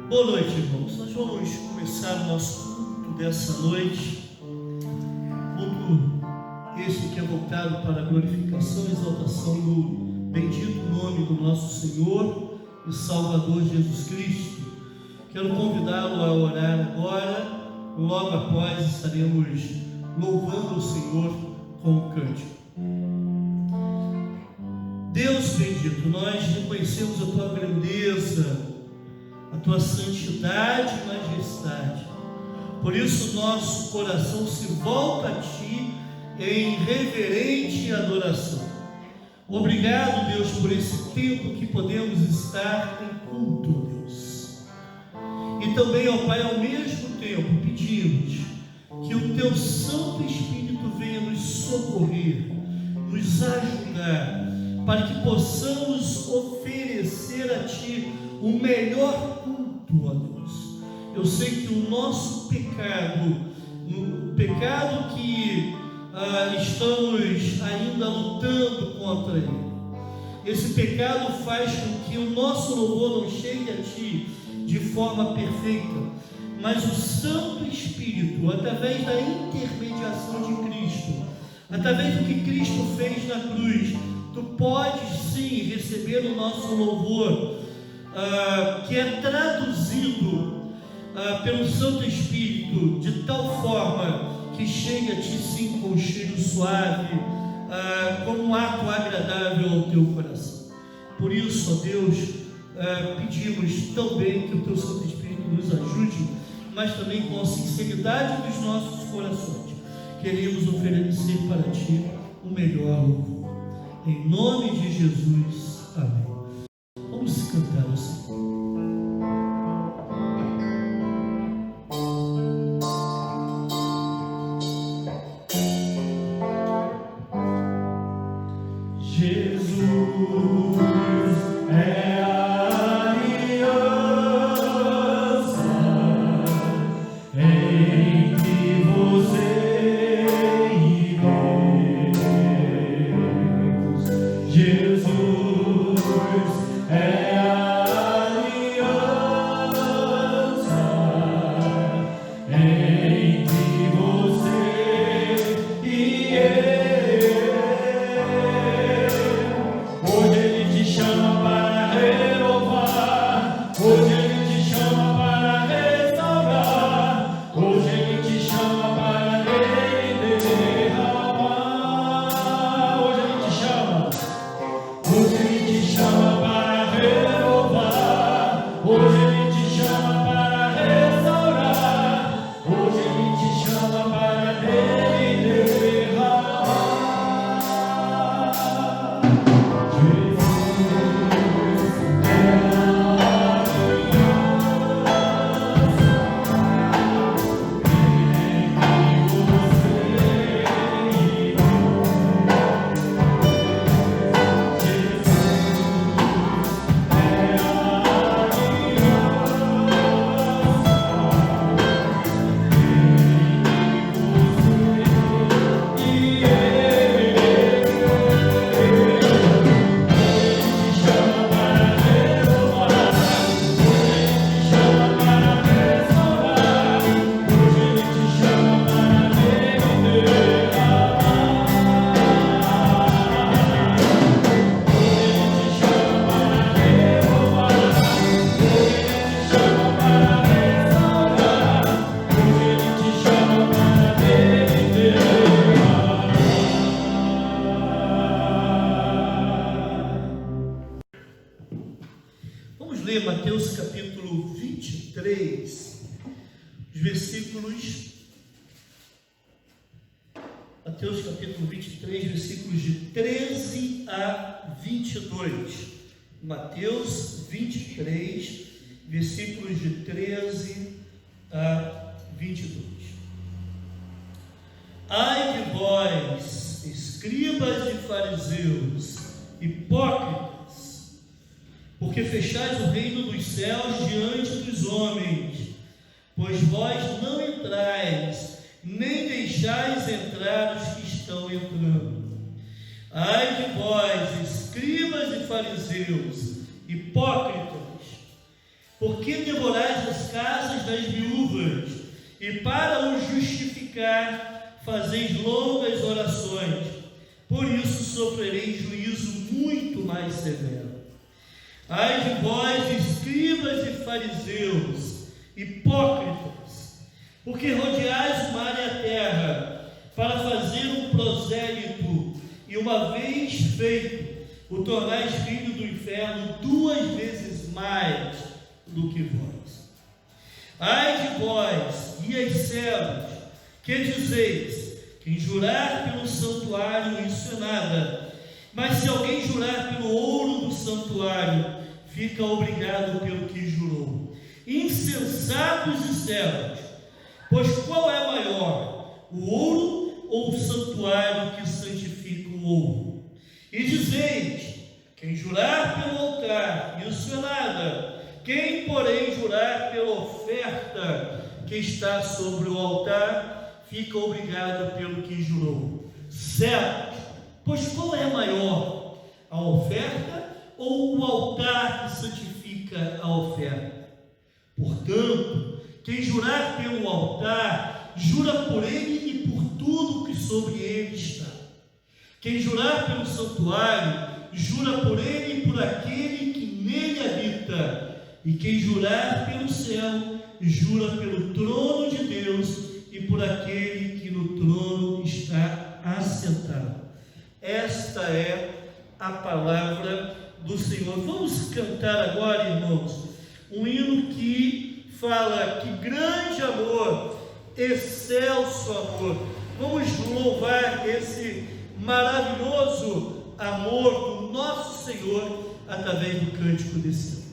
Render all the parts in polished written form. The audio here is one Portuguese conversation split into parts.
Boa noite, irmãos. Nós vamos começar o nosso culto dessa noite. Culto esse que é voltado para a glorificação e exaltação do bendito nome do nosso Senhor e Salvador Jesus Cristo. Quero convidá-lo a orar agora. Logo após estaremos louvando o Senhor com o cântico. Deus bendito, nós reconhecemos a tua grandeza, a tua santidade e majestade. Por isso nosso coração se volta a ti em reverente adoração. Obrigado, Deus, por esse tempo que podemos estar em culto, Deus. E também, ó Pai, ao mesmo tempo pedimos que o teu Santo Espírito venha nos socorrer, nos ajudar, para que possamos oferecer a ti o melhor culto, ó Deus. Eu sei que o nosso pecado, o pecado que estamos ainda lutando contra ele, esse pecado faz com que o nosso louvor não chegue a ti de forma perfeita, mas o Santo Espírito, através da intermediação de Cristo, através do que Cristo fez na cruz, tu podes sim receber o nosso louvor, que é traduzido pelo Santo Espírito de tal forma que chegue a ti sim com um cheiro suave, como um ato agradável ao teu coração. Por isso, ó Deus, pedimos também que o teu Santo Espírito nos ajude, mas também com a sinceridade dos nossos corações queremos oferecer para ti o melhor louvor. Em nome de Jesus, amém. Vamos cantar o Senhor. Mateus capítulo 23, versículos de 13 a 22. Mateus 23, versículos de 13 a 22. Ai de vós, escribas e fariseus, hipócritas, porque fechais o reino dos céus diante dos homens, pois vós não entrais, nem deixais entrar os que estão entrando. Ai de vós, escribas e fariseus, hipócritas, Por que devorais as casas das viúvas? E para os justificar, fazeis longas orações. Por isso sofrereis juízo muito mais severo. Ai de vós, escribas e fariseus, hipócritas, porque rodeais o mar e a terra, para fazer um prosélito, e uma vez feito, o tornais filho do inferno 2 vezes mais do que vós. Ai de vós, guias cegos, que dizeis: quem jurar pelo santuário, isso é nada. Mas se alguém jurar pelo ouro do santuário, fica obrigado pelo que jurou. Insensatos e cegos, pois qual é maior, o ouro ou o santuário que santifica o ouro? E dizeis: quem jurar pelo altar, isso é nada. Quem, porém, jurar pela oferta que está sobre o altar, fica obrigado pelo que jurou. Certo? Pois qual é maior, a oferta ou o altar que santifica a oferta? Portanto, quem jurar pelo altar, jura por ele e por tudo que sobre ele está. Quem jurar pelo santuário, jura por ele e por aquele que nele habita. E quem jurar pelo céu, jura pelo trono de Deus e por aquele que no trono está assentado. Esta é a palavra do Senhor. Vamos cantar agora, irmãos, um hino que fala que grande amor, excelso amor. Vamos louvar esse maravilhoso amor do nosso Senhor através do cântico desse hino.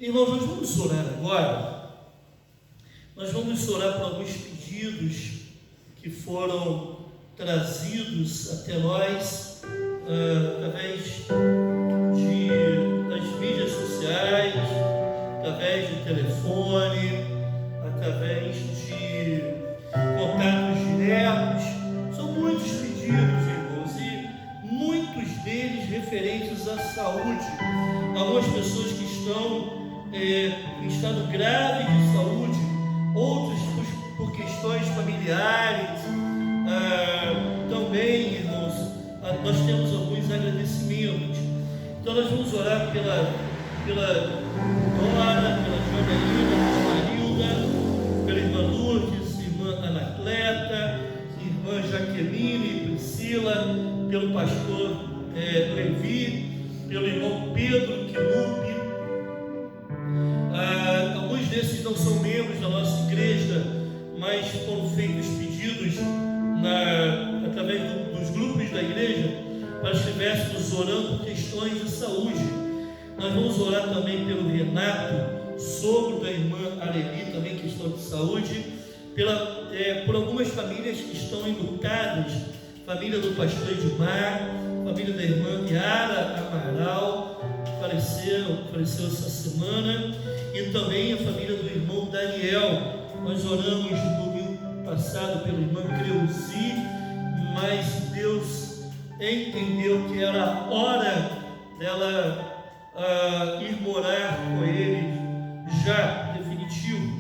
Irmãos, nós vamos orar agora. Nós vamos orar por alguns pedidos que foram trazidos até nós através das mídias sociais, através do telefone, através de contatos diretos. São muitos pedidos, irmãos, e muitos deles saúde. Algumas pessoas que estão em estado grave de saúde, outros por questões familiares. Também, irmãos, nós temos alguns agradecimentos. Então nós vamos orar pela Dora, pela Joanaína, Marilda, pela irmã Lourdes, irmã Anacleta, irmã Jaqueline e Priscila, pelo pastor Levi, pelo irmão Pedro Quilupe. Alguns desses não são membros da nossa igreja, mas foram feitos pedidos através dos grupos da igreja para que estivéssemos orando por questões de saúde. Nós vamos orar também pelo Renato, sogro da irmã Areli, também questão de saúde, por algumas famílias que estão enlutadas, família do pastor Edmar, família da irmã Yara Amaral, faleceu essa semana, e também a família do irmão Daniel. Nós oramos no domingo passado pela irmã Creuzi, mas Deus entendeu que era a hora dela ir morar com ele, já definitivo.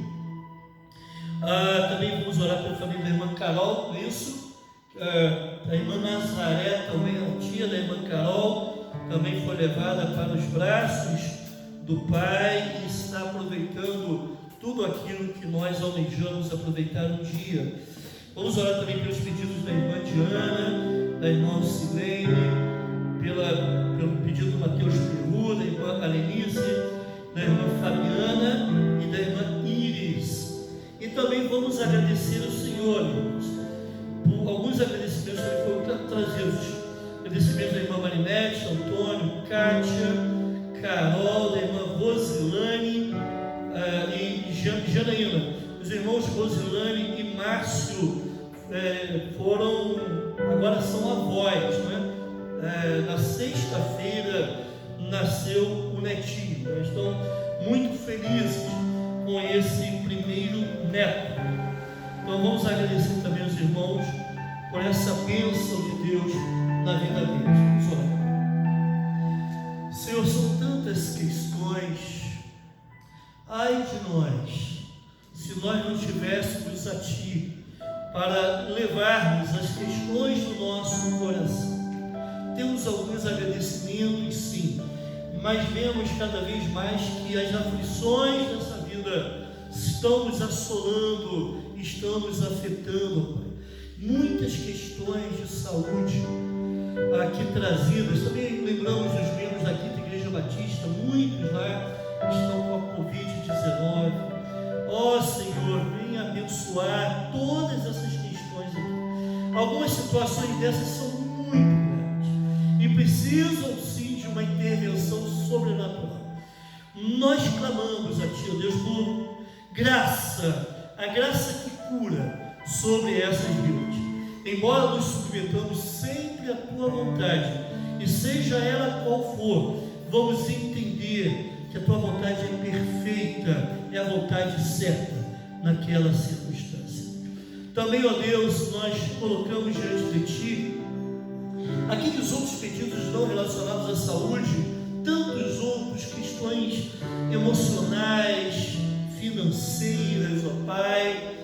Também vamos orar pela família da irmã Carol, isso. A irmã Nazaré, também a tia da irmã Carol, também foi levada para os braços do Pai e está aproveitando tudo aquilo que nós almejamos aproveitar um dia. Vamos orar também pelos pedidos da irmã Diana, da irmã Silene, pelo pedido do Mateus Peru, da irmã Alenice, da irmã Fabiana e da irmã Iris. E também vamos agradecer ao Senhor, irmãos, por alguns agradecimentos que foram trazidos. Agradecimentos da irmã Marinete, Antônio, Kátia, Carol, da irmã Rosilane e Janaína. Os irmãos Rosilane e Márcio agora são avós, né? Na sexta-feira nasceu o netinho. Eles estão muito felizes com esse primeiro neto. Então vamos agradecer também aos irmãos por essa bênção de Deus na vida deles. Vamos orar. Senhor, são tantas questões. Ai de nós, se nós não tivéssemos a Ti para levarmos as questões do nosso coração. Temos alguns agradecimentos, sim, mas vemos cada vez mais que as aflições dessa vida estão nos assolando, estão nos afetando, Pai. Muitas questões de saúde aqui trazidas. Também lembramos dos membros da Quinta Igreja Batista, muitos lá estão com a Covid-19. Ó Senhor, venha abençoar todas essas questões aqui. Algumas situações dessas são muito grandes e precisam sim de uma intervenção sobrenatural. Nós clamamos a Ti, ó Deus, por graça, a graça que cura sobre essas vidas. Embora nos submetamos sempre à Tua vontade, e seja ela qual for, vamos entender que a Tua vontade é perfeita, é a vontade certa naquela circunstância. Também, ó Deus, nós colocamos diante de Ti aqueles outros pedidos não relacionados à saúde, tantos outros, questões emocionais, financeiras, ó Pai,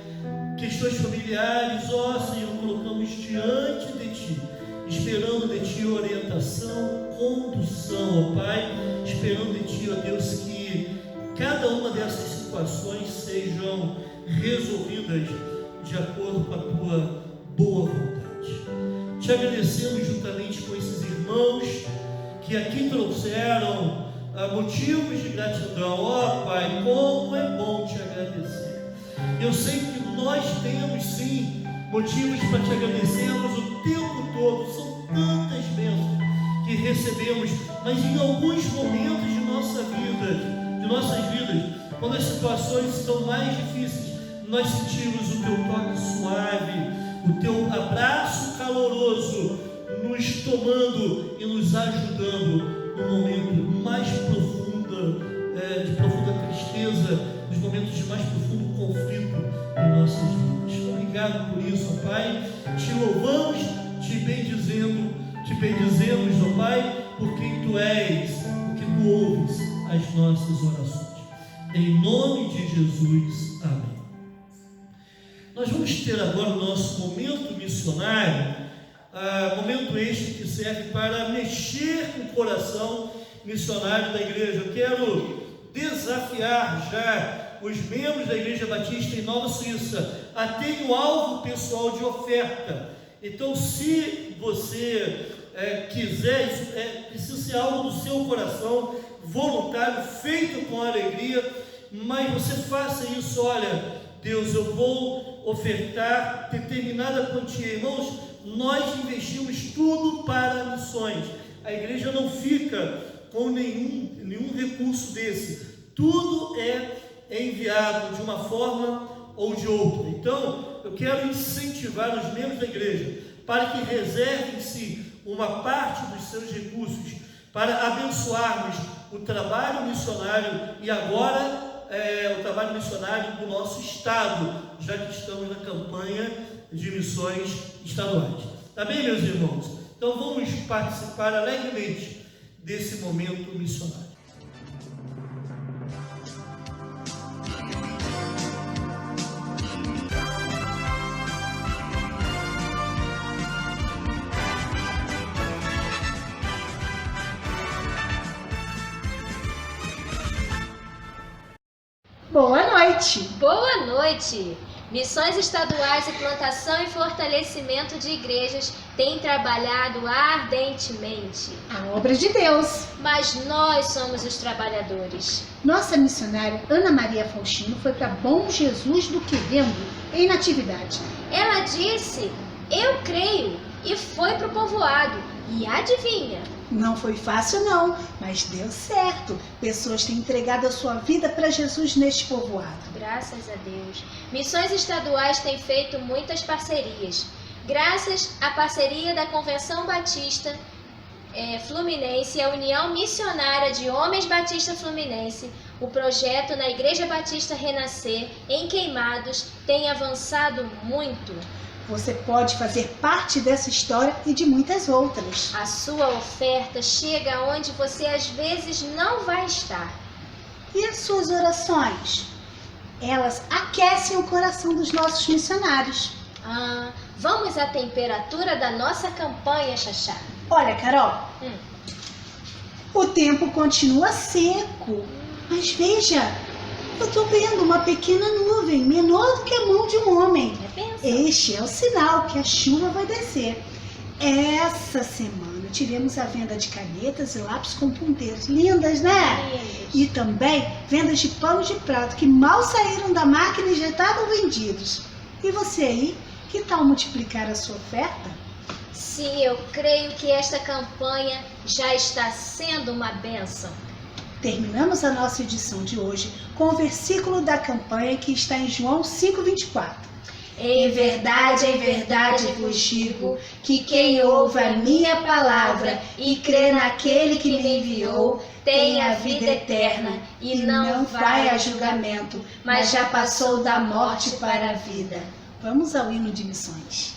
questões familiares, ó Senhor, colocamos diante de Ti, esperando de Ti orientação, condução, ó Pai, esperando de Ti, ó Deus, que cada uma dessas situações sejam resolvidas de acordo com a Tua boa vontade. Te agradecemos juntamente com esses irmãos que aqui trouxeram motivos de gratidão. Ó Pai, como é bom Te agradecer. Eu sei que nós temos sim motivos para Te agradecermos o tempo todo. São tantas bênçãos que recebemos, mas em alguns momentos de nossas vidas, quando as situações estão mais difíceis, nós sentimos o Teu toque suave, o Teu abraço caloroso nos tomando e nos ajudando no momento mais de profunda tristeza, nos momentos de mais profundo conflito em nossas vidas. Obrigado por isso, ó Pai. Te louvamos, Te bendizemos, ó Pai, por quem Tu és, porque Tu ouves as nossas orações. Em nome de Jesus, amém. Nós vamos ter agora o nosso momento missionário, momento este que serve para mexer com o coração missionário da igreja. Eu quero desafiar já os membros da Igreja Batista em Nova Suíça a ter um alvo pessoal de oferta. Então, se você quiser, isso precisa ser algo do seu coração, voluntário, feito com alegria, mas você faça isso. Olha, Deus, eu vou ofertar determinada quantia. Irmãos, nós investimos tudo para missões. A igreja não fica com nenhum recurso desse. Tudo é enviado de uma forma ou de outra. Então, eu quero incentivar os membros da igreja para que reservem-se uma parte dos seus recursos para abençoarmos o trabalho missionário e agora o trabalho missionário do nosso estado, já que estamos na campanha de missões estaduais. Tá bem, meus irmãos? Então vamos participar alegremente desse momento missionário. Boa noite! Boa noite! Missões estaduais e plantação e fortalecimento de igrejas têm trabalhado ardentemente. A obra de Deus. Mas nós somos os trabalhadores. Nossa missionária Ana Maria Faustino foi para Bom Jesus do Querendo, em Natividade. Ela disse, eu creio, e foi para o povoado. E adivinha? Não foi fácil não, mas deu certo. Pessoas têm entregado a sua vida para Jesus neste povoado. Graças a Deus. Missões estaduais têm feito muitas parcerias. Graças à parceria da Convenção Batista Fluminense e a União Missionária de Homens Batista Fluminense, o projeto na Igreja Batista Renascer, em Queimados, tem avançado muito. Você pode fazer parte dessa história e de muitas outras. A sua oferta chega onde você às vezes não vai estar. E as suas orações? Elas aquecem o coração dos nossos missionários. Vamos à temperatura da nossa campanha, Xaxá. Olha, Carol, o tempo continua seco, mas veja, eu estou vendo uma pequena nuvem, menor do que a mão de um homem. Este é o sinal que a chuva vai descer. Essa semana tivemos a venda de canetas e lápis com ponteiros. Lindas, né? Lindas. E também vendas de panos de prato que mal saíram da máquina e já estavam vendidos. E você aí, que tal multiplicar a sua oferta? Sim, eu creio que esta campanha já está sendo uma bênção. Terminamos a nossa edição de hoje com o versículo da campanha que está em João 5:24. Em verdade vos digo que quem ouve a minha palavra e crê naquele que me enviou tem a vida eterna e não vai a julgamento, mas já passou da morte para a vida. Vamos ao hino de missões.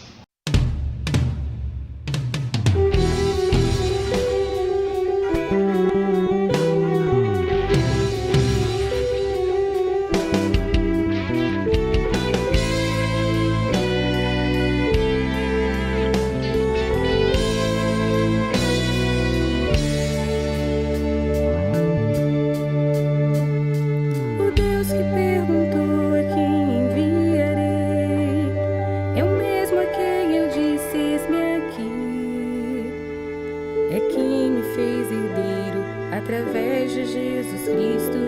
Através de Jesus Cristo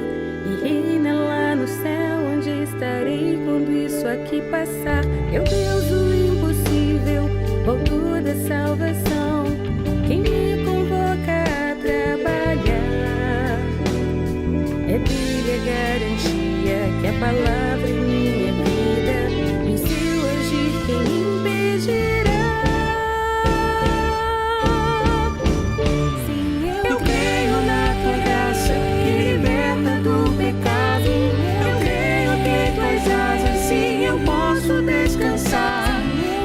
e reina lá no céu, onde estarei quando isso aqui passar. É o Deus do impossível, autor da salvação, quem me convoca a trabalhar. É dele a garantia que a palavra em minha vida, em seu agir quem me impedirá.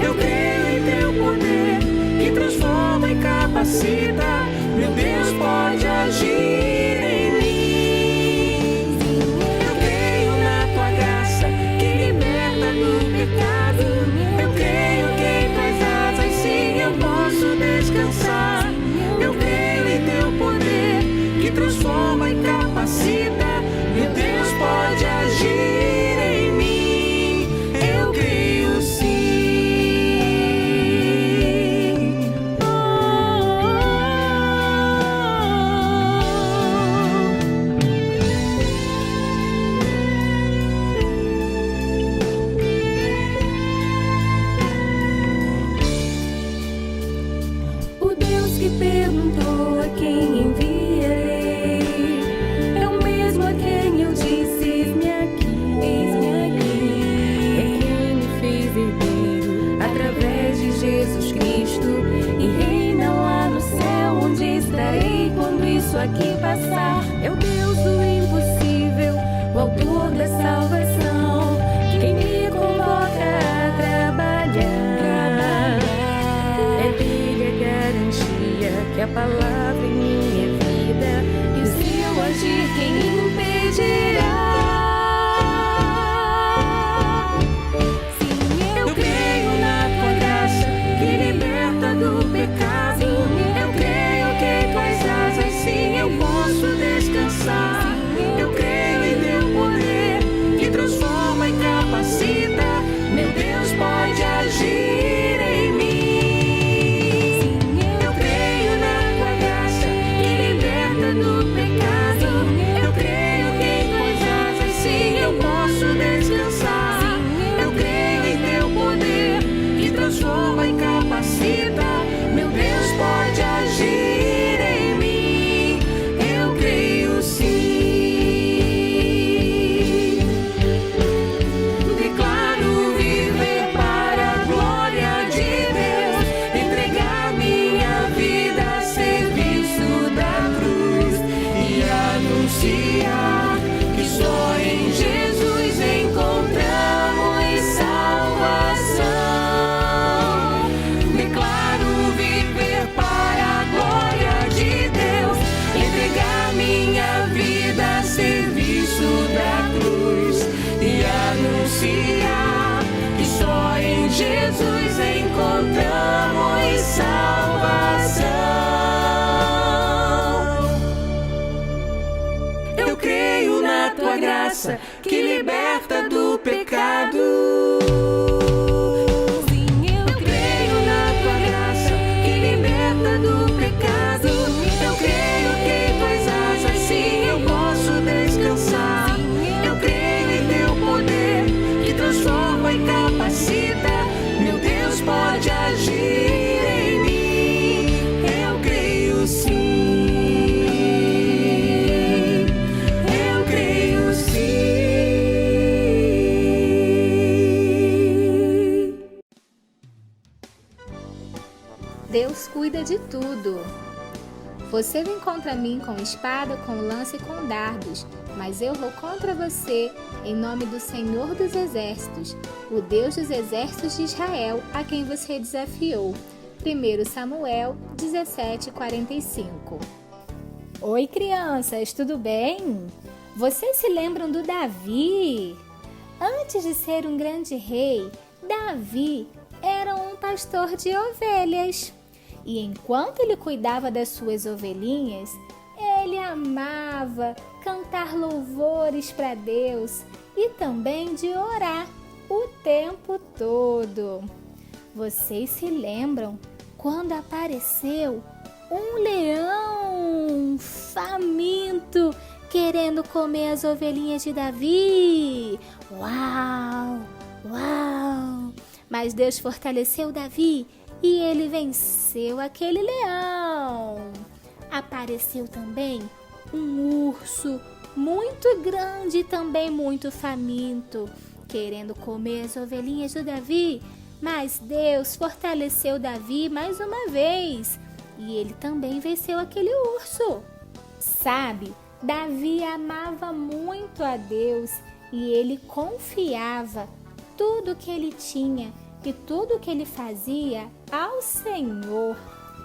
Eu creio em teu poder que transforma e capacita. meu Deus pode agir em mim. Eu creio na tua graça que liberta do pecado. Eu creio que em tuas asas sim eu posso descansar. Eu creio em teu poder que transforma e capacita. Meu Deus pode agir em mim. Eu creio sim. O Deus que perguntou a quem enviarei é o mesmo a quem eu disse: eis-me aqui, eis-me aqui. É quem me fez herdeiro através de Jesus Cristo e reina lá no céu, onde estarei quando isso aqui passar. É o Deus do impossível, o autor da salvação, quem me convoca a trabalhar. É dele a garantia que a palavra em minha vida e o seu agir quem impedirá. Sim, eu creio na tua graça que liberta do pecado. Eu creio que em tuas asas sim eu posso descansar. Eu creio em teu poder que transforma e capacita. Meu Deus pode agir em mim. Eu creio na tua graça que liberta do pecado. Eu creio que em tuas asas sim eu posso descansar. Eu creio em teu poder que transforma e capacita. Meu Deus pode agir em mim. Eu creio sim. Declaro viver para a glória de Deus, entregar minha vida a serviço da cruz e anunciar que só em Jesus encontramos salvação. Declaro viver para a glória de Deus, entregar minha vida a serviço da cruz e anunciar que só em Jesus encontramos salvação. Eu creio na tua graça que liberta do pecado. Eu creio na tua graça que liberta do pecado. Eu creio que em tuas asas sim eu posso descansar. Eu creio em teu poder que transforma e capacita. Meu Deus pode agir em mim. Eu creio sim. Eu creio sim. Deus cuida de tudo. Você vem contra mim com espada, com lança e com dardos, mas eu vou contra você em nome do Senhor dos Exércitos, o Deus dos Exércitos de Israel, a quem você desafiou. 1 Samuel 17:45. Oi, crianças, tudo bem? Vocês se lembram do Davi? Antes de ser um grande rei, Davi era um pastor de ovelhas. E enquanto ele cuidava das suas ovelhinhas, ele amava cantar louvores para Deus e também de orar o tempo todo. Vocês se lembram quando apareceu um leão faminto querendo comer as ovelhinhas de Davi? Uau! Uau! Mas Deus fortaleceu Davi e ele venceu aquele leão. Apareceu também um urso muito grande e também muito faminto, querendo comer as ovelhinhas do Davi, mas Deus fortaleceu Davi mais uma vez e ele também venceu aquele urso. Sabe, Davi amava muito a Deus e ele confiava tudo que ele tinha e tudo que ele fazia ao Senhor.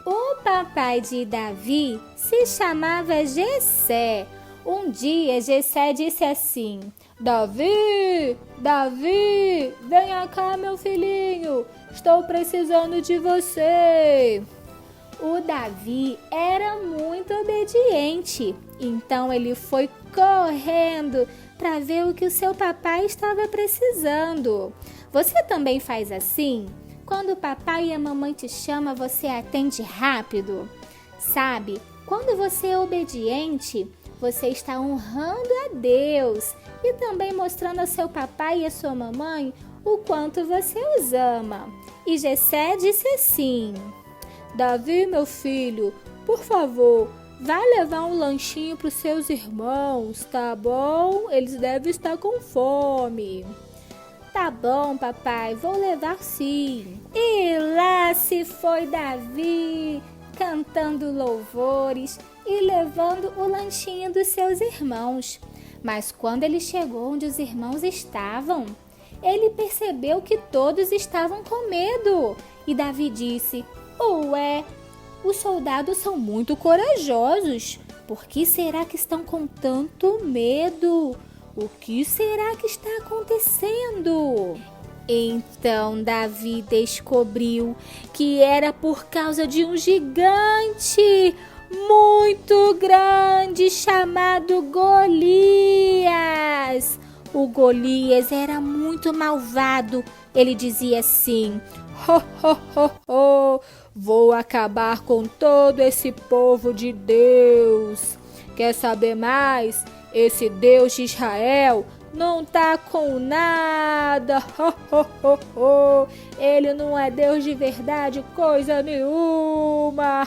O papai de Davi se chamava Jessé. Um dia Jessé disse assim: Davi, Davi, venha cá, meu filhinho, estou precisando de você. O Davi era muito obediente, então ele foi correndo para ver o que o seu papai estava precisando. Você também faz assim? Quando o papai e a mamãe te chamam, você atende rápido? Sabe, quando você é obediente, você está honrando a Deus e também mostrando ao seu papai e à sua mamãe o quanto você os ama. E Jessé disse assim: Davi, meu filho, por favor, vá levar um lanchinho para os seus irmãos, tá bom? Eles devem estar com fome. Tá bom, papai, vou levar sim. E lá se foi Davi, cantando louvores e levando o lanchinho dos seus irmãos. Mas quando ele chegou onde os irmãos estavam, ele percebeu que todos estavam com medo. E Davi disse: Ué, os soldados são muito corajosos. Por que será que estão com tanto medo? O que será que está acontecendo? Então Davi descobriu que era por causa de um gigante muito grande chamado Golias. O Golias era muito malvado. Ele dizia assim: ho, ho, ho, ho, vou acabar com todo esse povo de Deus. Quer saber mais? Esse Deus de Israel não tá com nada. Ho, ho, ho, ho. Ele não é Deus de verdade, coisa nenhuma.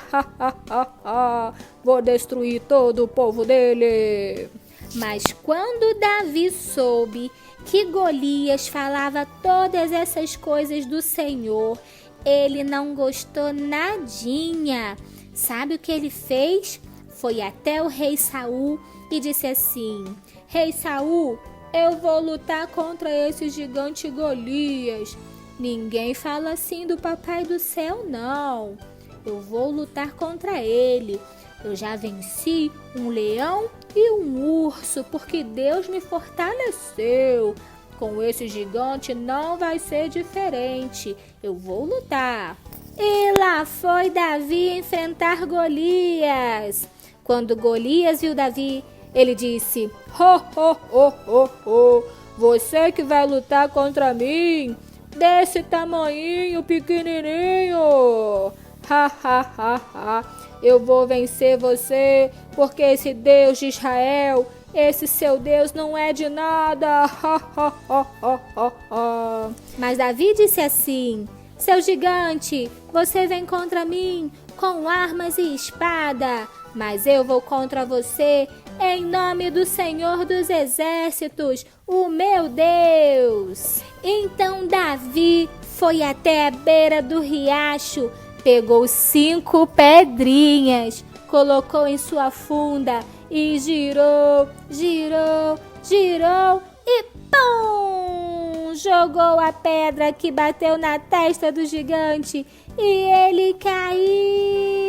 Vou destruir todo o povo dele. Mas quando Davi soube que Golias falava todas essas coisas do Senhor, ele não gostou nadinha. Sabe o que ele fez? Foi até o rei Saul e disse assim: Rei Saul, eu vou lutar contra esse gigante Golias. Ninguém fala assim do papai do céu, não. Eu vou lutar contra ele. Eu já venci um leão e um urso, porque Deus me fortaleceu. Com esse gigante não vai ser diferente. Eu vou lutar. E lá foi Davi enfrentar Golias. Quando Golias viu Davi, ele disse: Ho, ho, ho, ho, ho. Você que vai lutar contra mim? Desse tamanhinho pequenininho. Ha, ha, ha, ha. Eu vou vencer você, porque esse Deus de Israel, esse seu Deus não é de nada. Ha, ha, ha, ha, ha, ha. Mas Davi disse assim: Seu gigante, você vem contra mim com armas e espada, mas eu vou contra você em nome do Senhor dos Exércitos, o meu Deus. Então Davi foi até a beira do riacho, pegou 5 pedrinhas, colocou em sua funda e girou, girou, girou e pum! Jogou a pedra que bateu na testa do gigante e ele caiu.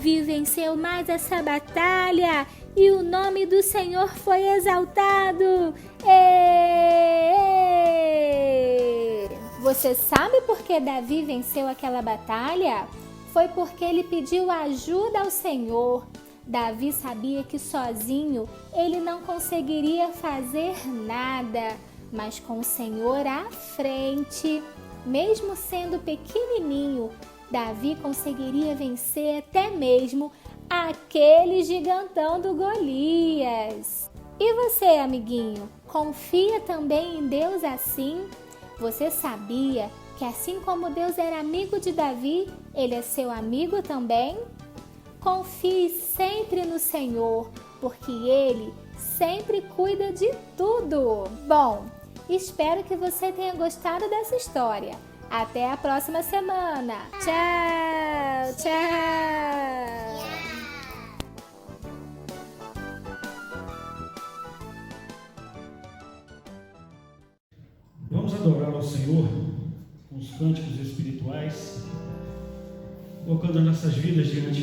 Davi venceu mais essa batalha e o nome do Senhor foi exaltado. Você sabe por que Davi venceu aquela batalha? Foi porque ele pediu ajuda ao Senhor. Davi sabia que sozinho ele não conseguiria fazer nada, mas com o Senhor à frente, mesmo sendo pequenininho, Davi conseguiria vencer até mesmo aquele gigantão do Golias. E você, amiguinho, confia também em Deus assim? Você sabia que assim como Deus era amigo de Davi, ele é seu amigo também? Confie sempre no Senhor, porque Ele sempre cuida de tudo. Bom, espero que você tenha gostado dessa história. Até a próxima semana. Tchau, tchau. Vamos adorar ao Senhor cânticos espirituais, colocando nossas vidas diante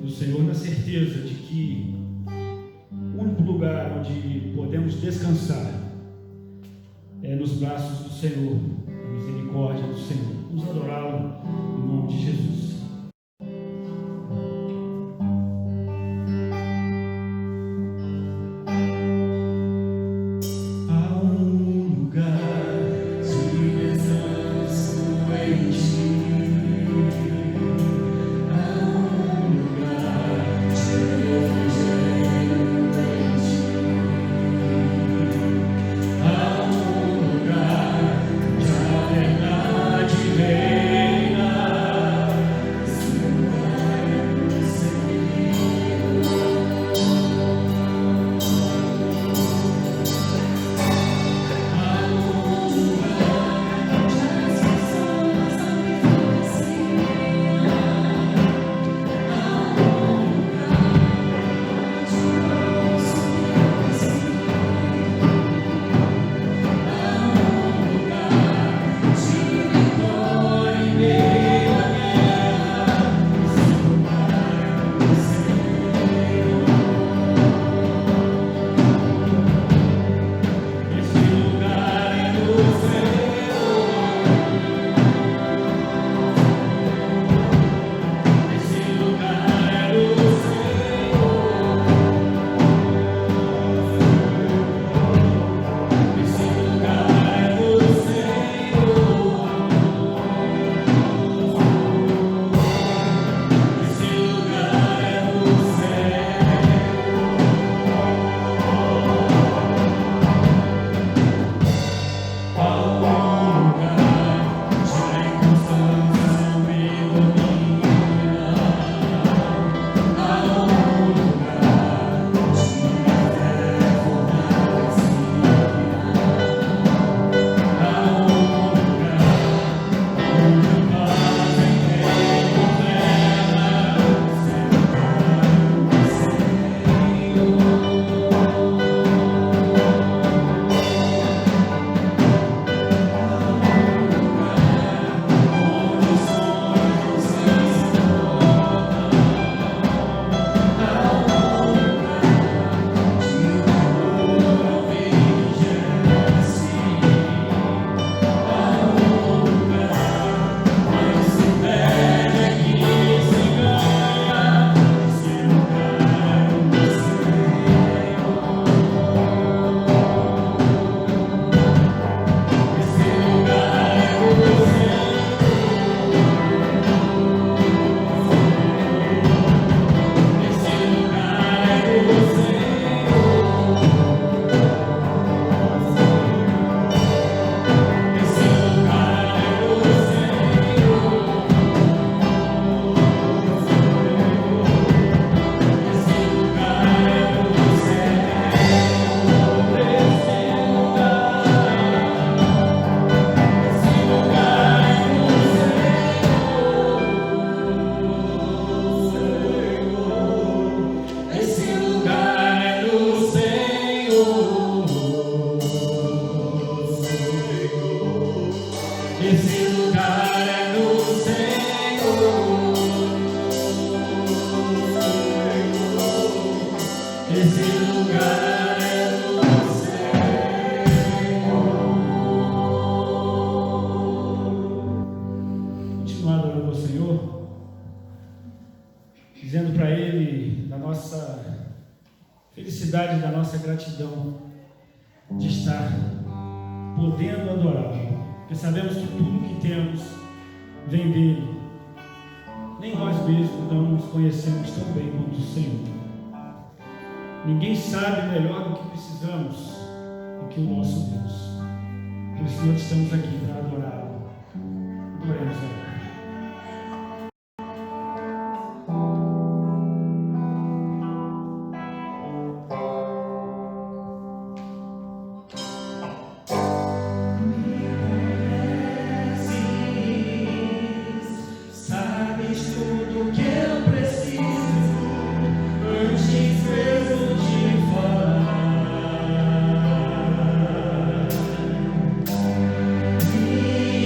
do Senhor na certeza de que o único lugar onde podemos descansar é nos braços do Senhor, na misericórdia do Senhor. Vamos adorá-lo em nome de Jesus. Da nossa gratidão de estar podendo adorá-lo, porque sabemos que tudo que temos vem dele. Nem nós mesmos não nos conhecemos tão bem quanto o Senhor. Ninguém sabe melhor do que precisamos do que o nosso Deus. Por isso nós estamos aqui para adorá-lo. Adoremos a Ele. Me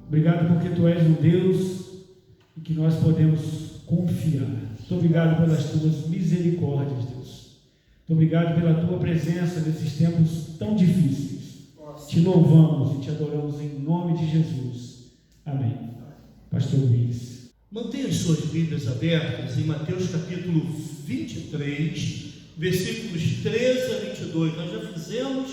Obrigado porque Tu és um Deus em que nós podemos confiar. Muito obrigado pelas Tuas misericórdias, Deus. Muito obrigado pela Tua presença nesses tempos tão difíceis. Te louvamos e Te adoramos em nome de Jesus. Amém. Pastor Luiz. Mantenha as suas Bíblias abertas em Mateus capítulo 23, versículos 13 a 22. Nós já fizemos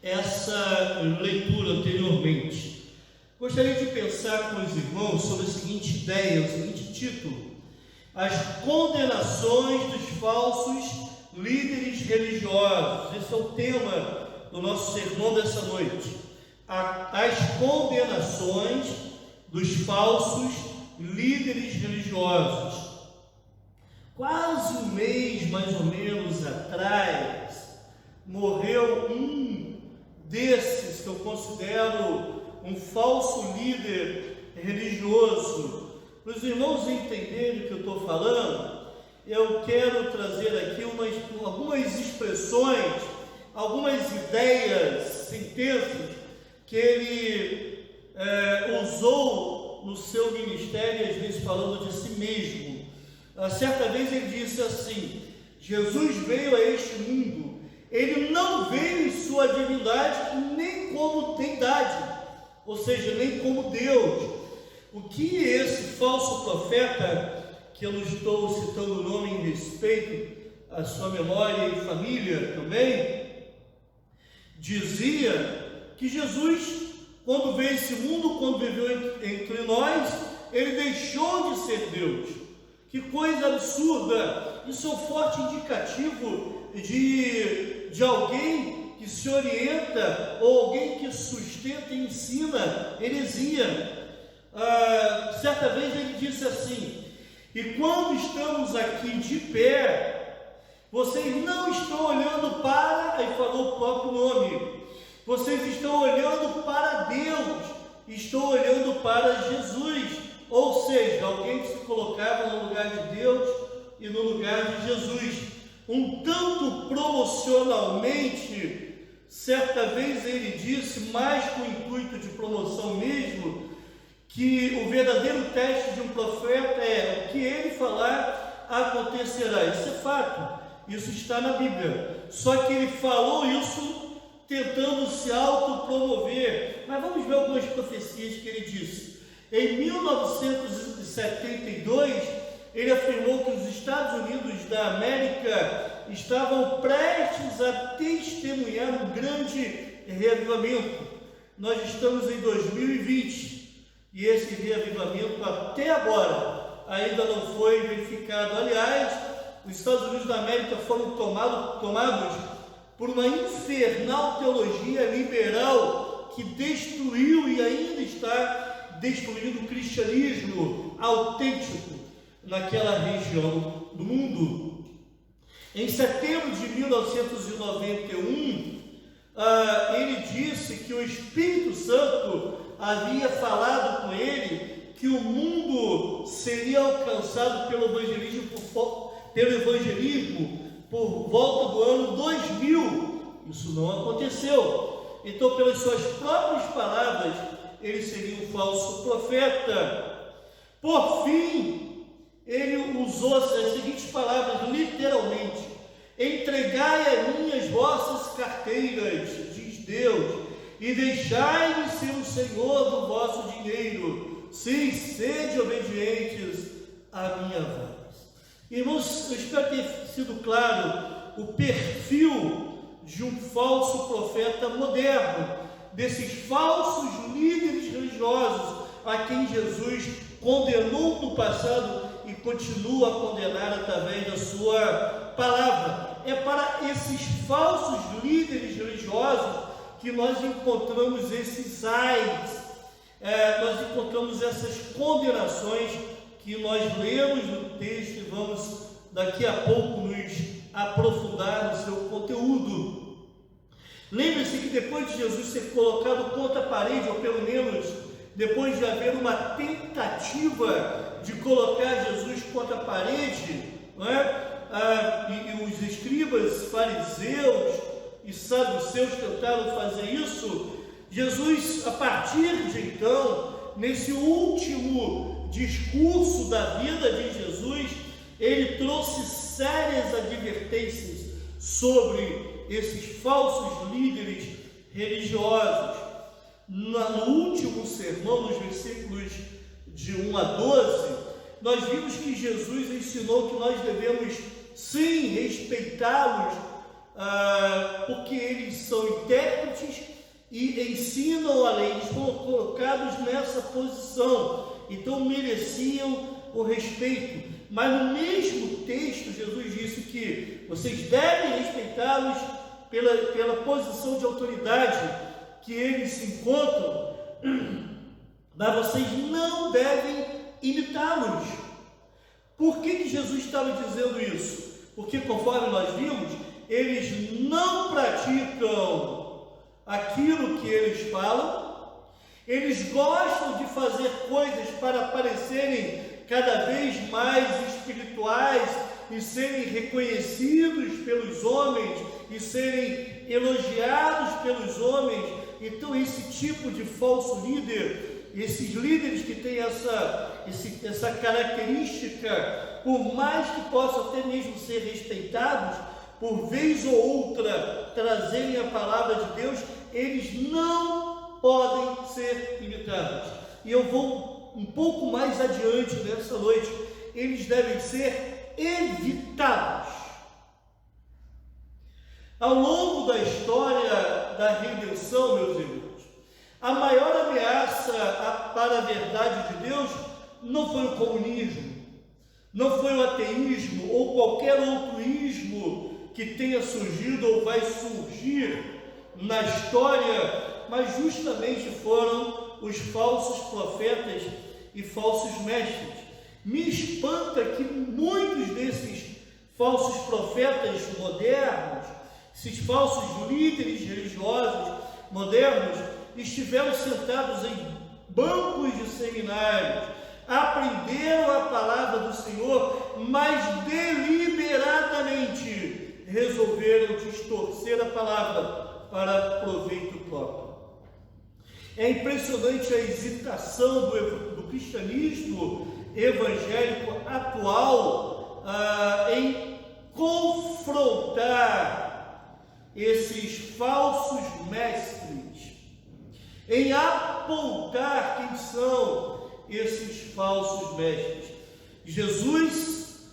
essa leitura anteriormente. Gostaria de pensar com os irmãos sobre a seguinte ideia, o seguinte título: as condenações dos falsos líderes religiosos. Esse é o tema do nosso sermão dessa noite. As condenações dos falsos líderes religiosos. Quase um mês, mais ou menos, atrás, morreu um desses que eu considero um falso líder religioso. Para os irmãos entenderem o que eu estou falando, eu quero trazer aqui algumas expressões, algumas ideias, sentenças que ele usou no seu ministério, às vezes falando de si mesmo. Certa vez ele disse assim: Jesus veio a este mundo, ele não veio em sua divindade nem como deidade, ou seja, nem como Deus. O que esse falso profeta, que eu não estou citando o nome em respeito à sua memória e família também, dizia que Jesus, quando veio a esse mundo, quando viveu entre nós, ele deixou de ser Deus. Que coisa absurda! Isso é um forte indicativo de alguém que se orienta ou alguém que sustenta e ensina heresia. Certa vez ele disse assim: e quando estamos aqui de pé, vocês não estão olhando para, aí falou o próprio nome, vocês estão olhando para Deus, estão olhando para Jesus, ou seja, alguém que se colocava no lugar de Deus e no lugar de Jesus. Um tanto promocionalmente, certa vez ele disse, mais com o intuito de promoção mesmo, que o verdadeiro teste de um profeta é o que ele falar acontecerá. Isso é fato, isso está na Bíblia. Só que ele falou isso tentando se autopromover. Mas vamos ver algumas profecias que ele disse. Em 1972, ele afirmou que os Estados Unidos da América estavam prestes a testemunhar um grande reavivamento. Nós estamos em 2020 e esse reavivamento até agora ainda não foi verificado. Aliás, os Estados Unidos da América foram tomados por uma infernal teologia liberal que destruiu e ainda está destruindo o cristianismo autêntico naquela região do mundo. Em setembro de 1991, ele disse que o Espírito Santo havia falado com ele que o mundo seria alcançado pelo evangelismo por volta do ano 2000. Isso não aconteceu. Então, pelas suas próprias palavras, ele seria um falso profeta. Por fim, ele usou as seguintes palavras, literalmente: entregai a mim as vossas carteiras, diz Deus, e deixai-me ser o Senhor do vosso dinheiro. Sim, sede obedientes à minha voz. Irmãos, eu espero ter sido claro o perfil de um falso profeta moderno, desses falsos líderes religiosos a quem Jesus condenou no passado e continua a condenar através da sua palavra. É para esses falsos líderes religiosos que nós encontramos esses ais, nós encontramos essas condenações que nós lemos no texto e vamos daqui a pouco nos aprofundar no seu conteúdo. Lembre-se que depois de Jesus ser colocado contra a parede, ou pelo menos depois de haver uma tentativa de colocar Jesus contra a parede, não é? E os escribas, fariseus e saduceus tentaram fazer isso, Jesus, a partir de então, nesse último discurso da vida de Jesus, ele trouxe sérias advertências sobre esses falsos líderes religiosos. No último sermão, nos versículos de 1 a 12, nós vimos que Jesus ensinou que nós devemos sim respeitá-los, porque eles são intérpretes e ensinam a lei. Eles foram colocados nessa posição, então mereciam o respeito. Mas no mesmo texto, Jesus disse que vocês devem respeitá-los pela posição de autoridade que eles se encontram, mas vocês não devem imitá-los. Por que Jesus estava dizendo isso? Porque, conforme nós vimos, eles não praticam aquilo que eles falam, eles gostam de fazer coisas para parecerem cada vez mais espirituais e serem reconhecidos pelos homens e serem elogiados pelos homens. Então, esse tipo de falso líder, esses líderes que têm essa característica, por mais que possam até mesmo ser respeitados, por vez ou outra trazerem a palavra de Deus, eles não podem ser imitados. E eu vou um pouco mais adiante nessa noite. Eles devem ser evitados. Ao longo da história da redenção, meus irmãos, a maior ameaça para a verdade de Deus não foi o comunismo, não foi o ateísmo ou qualquer outro ismo que tenha surgido ou vai surgir na história, mas justamente foram os falsos profetas e falsos mestres. Me espanta que muitos desses falsos profetas modernos, esses falsos líderes religiosos modernos, estiveram sentados em bancos de seminários, aprenderam a palavra do Senhor, mas deliberadamente resolveram distorcer a palavra para proveito próprio. É impressionante a hesitação do cristianismo evangélico atual em confrontar esses falsos mestres, em apontar quem são esses falsos mestres. Jesus,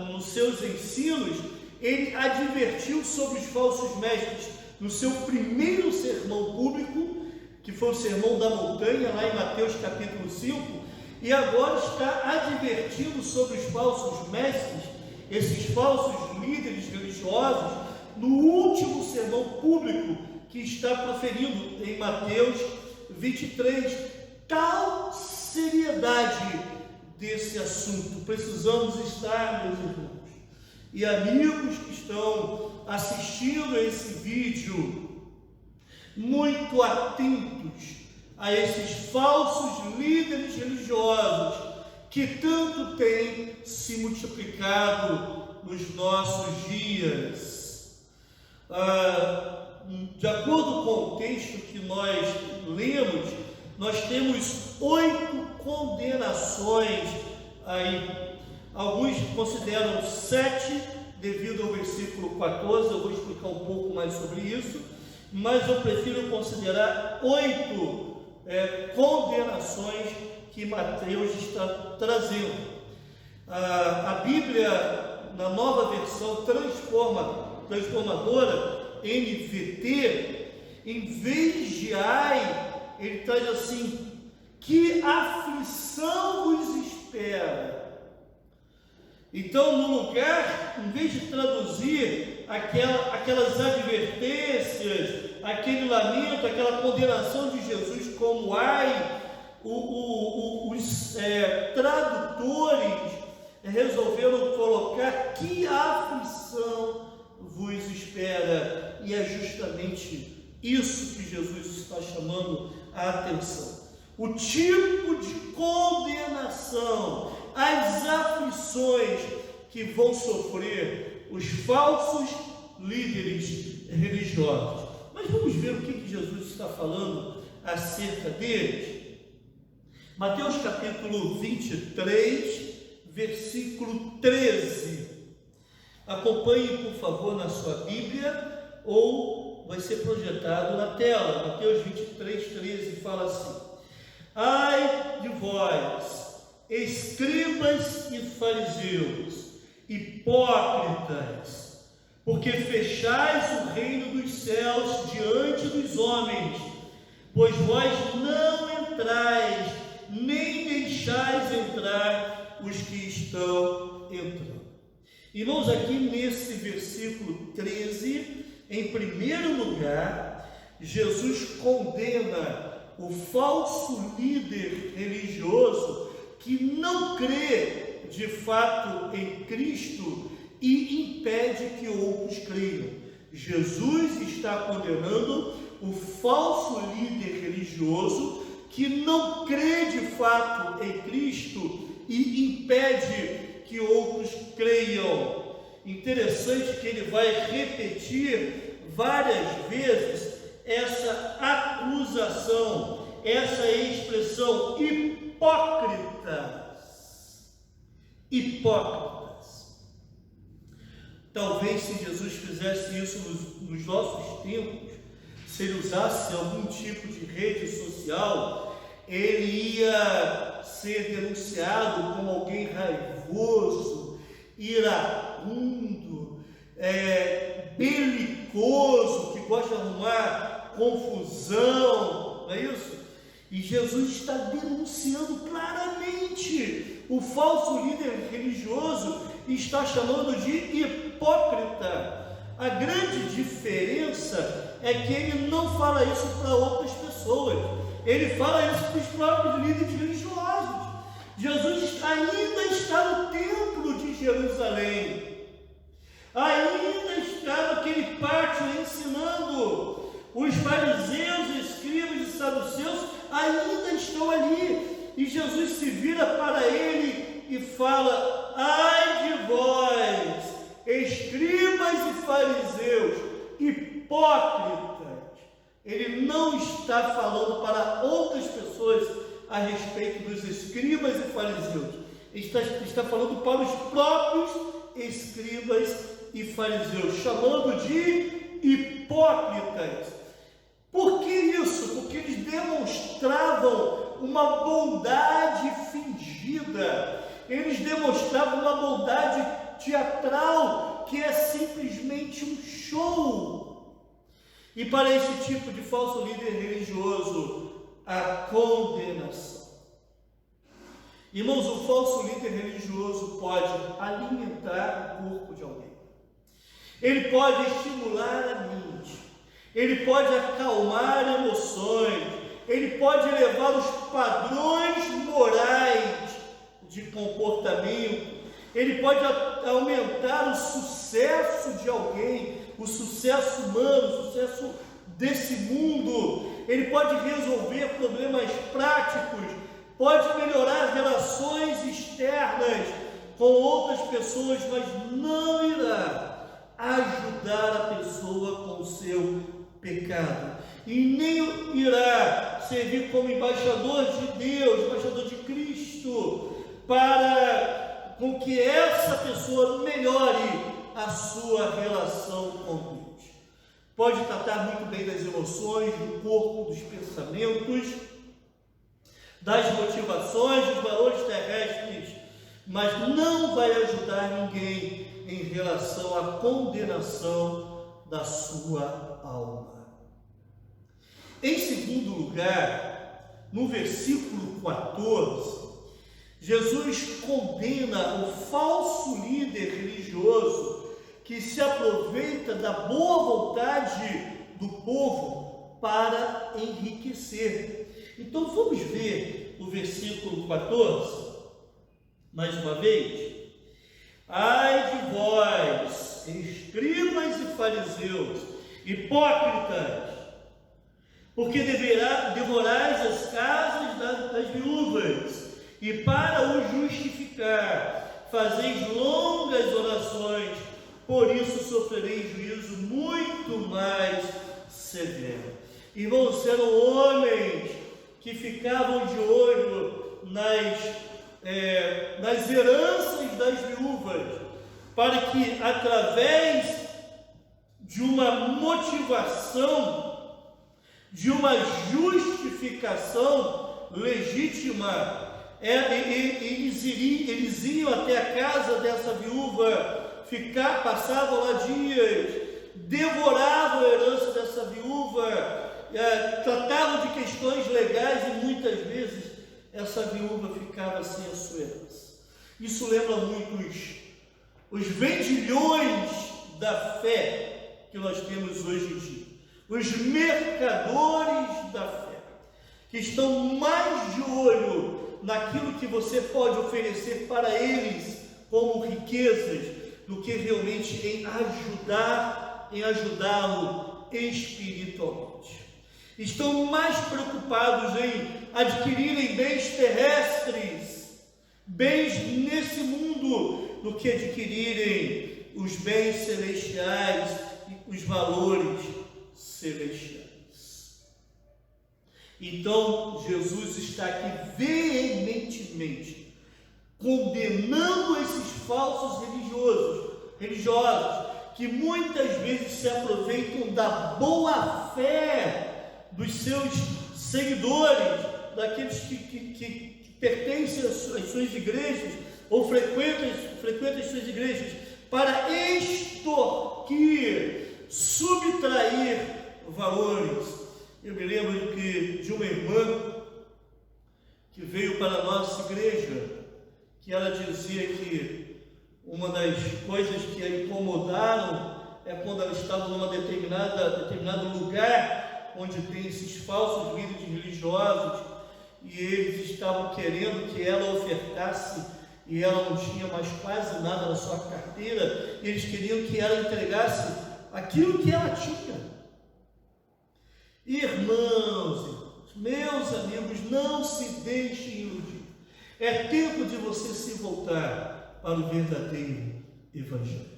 nos seus ensinos, ele advertiu sobre os falsos mestres no seu primeiro sermão público, que foi o Sermão da Montanha, lá em Mateus capítulo 5, e agora está advertindo sobre os falsos mestres, esses falsos líderes religiosos, no último sermão público que está proferindo em Mateus 23. Tal seriedade desse assunto precisamos estar, meus irmãos e amigos que estão assistindo a esse vídeo, muito atentos a esses falsos líderes religiosos que tanto têm se multiplicado nos nossos dias. De acordo com o texto que nós lemos, nós temos 8 condenações aí. Alguns consideram 7 devido ao versículo 14, eu vou explicar um pouco mais sobre isso, mas eu prefiro considerar 8 condenações que Mateus está trazendo. A Bíblia, na nova versão transformadora, NVT, em vez de ai, ele traz assim: que aflição vos espera. Então, no lugar, em vez de traduzir aquelas advertências, aquele lamento, aquela condenação de Jesus como ai, os tradutores resolveram colocar que aflição vos espera. E é justamente isso que Jesus está chamando a atenção. O tipo de condenação, as aflições que vão sofrer os falsos líderes religiosos. Mas vamos ver o que Jesus está falando acerca deles. Mateus capítulo 23, versículo 13. Acompanhe, por favor, na sua Bíblia, ou vai ser projetado na tela. Mateus 23, 13 fala assim: ai de vós, escribas e fariseus, hipócritas, porque fechais o reino dos céus diante dos homens, pois vós não entrais, nem deixais entrar os que estão entrando. Irmãos, aqui nesse versículo 13, em primeiro lugar, Jesus condena o falso líder religioso que não crê de fato em Cristo e impede que outros creiam. Jesus está condenando o falso líder religioso que não crê de fato em Cristo e impede que outros creiam. Interessante que ele vai repetir várias vezes essa acusação, essa expressão: hipócritas. Hipócritas. Talvez se Jesus fizesse isso nos nossos tempos, se ele usasse algum tipo de rede social, ele ia ser denunciado como alguém raivoso, iracundo, belicoso, que gosta de arrumar confusão, não é isso? E Jesus está denunciando claramente o falso líder religioso e está chamando de hipócrita. A grande diferença é que ele não fala isso para outras pessoas, ele fala isso para os próprios líderes religiosos. Jesus ainda está no templo de Jerusalém, ainda está naquele pátio ensinando. Os fariseus, escribas e saduceus ainda estão ali, e Jesus se vira para ele e fala: ai de vós, escribas e fariseus, hipócritas. Ele não está falando para outras pessoas a respeito dos escribas e fariseus, ele está falando para os próprios escribas e fariseus, chamando de hipócritas. Por que isso? Porque eles demonstravam uma bondade fingida, eles demonstravam uma bondade teatral que é simplesmente um show. E para esse tipo de falso líder religioso, a condenação. Irmãos, o falso líder religioso pode alimentar o corpo de alguém, ele pode estimular a mente, ele pode acalmar emoções, ele pode elevar os padrões morais de comportamento, ele pode aumentar o sucesso de alguém, o sucesso humano, o sucesso desse mundo. Ele pode resolver problemas práticos, pode melhorar relações externas com outras pessoas, mas não irá ajudar a pessoa com o seu pecado, e nem irá servir como embaixador de Deus, embaixador de Cristo, para com que essa pessoa melhore a sua relação com Deus. Pode tratar muito bem das emoções, do corpo, dos pensamentos, das motivações, dos valores terrestres, mas não vai ajudar ninguém em relação à condenação da sua alma. Em segundo lugar, no versículo 14, Jesus condena o falso líder religioso que se aproveita da boa vontade do povo para enriquecer. Então vamos ver o versículo 14, mais uma vez. Ai de vós, escribas e fariseus, hipócritas, porque devorais as casas das viúvas, e para o justificar fazeis longas orações, por isso sofrereis juízo muito mais severo. Irmãos, eram homens que ficavam de olho nas heranças das viúvas, para que através de uma motivação, de uma justificação legítima, eles iam até a casa dessa viúva, passavam lá dias, devoravam a herança dessa viúva, tratavam de questões legais, e muitas vezes essa viúva ficava sem a sua herança. Isso lembra muito os vendilhões da fé que nós temos hoje em dia, os mercadores da fé, que estão mais de olho naquilo que você pode oferecer para eles como riquezas, do que realmente em ajudá-lo espiritualmente. Estão mais preocupados em adquirirem bens terrestres, bens nesse mundo, do que adquirirem os bens celestiais e os valores celestiais. Então, Jesus está aqui veementemente condenando esses falsos religiosos, que muitas vezes se aproveitam da boa fé dos seus seguidores, daqueles que pertencem às suas igrejas, ou frequentam as suas igrejas, para extorquir, subtrair valores. Eu me lembro de uma irmã que veio para a nossa igreja, que ela dizia que uma das coisas que a incomodaram é quando ela estava num determinado lugar onde tem esses falsos líderes religiosos, e eles estavam querendo que ela ofertasse, e ela não tinha mais quase nada na sua carteira, e eles queriam que ela entregasse aquilo que ela tinha. Irmãos, meus amigos, não se deixem iludir. É tempo de você se voltar para o verdadeiro Evangelho.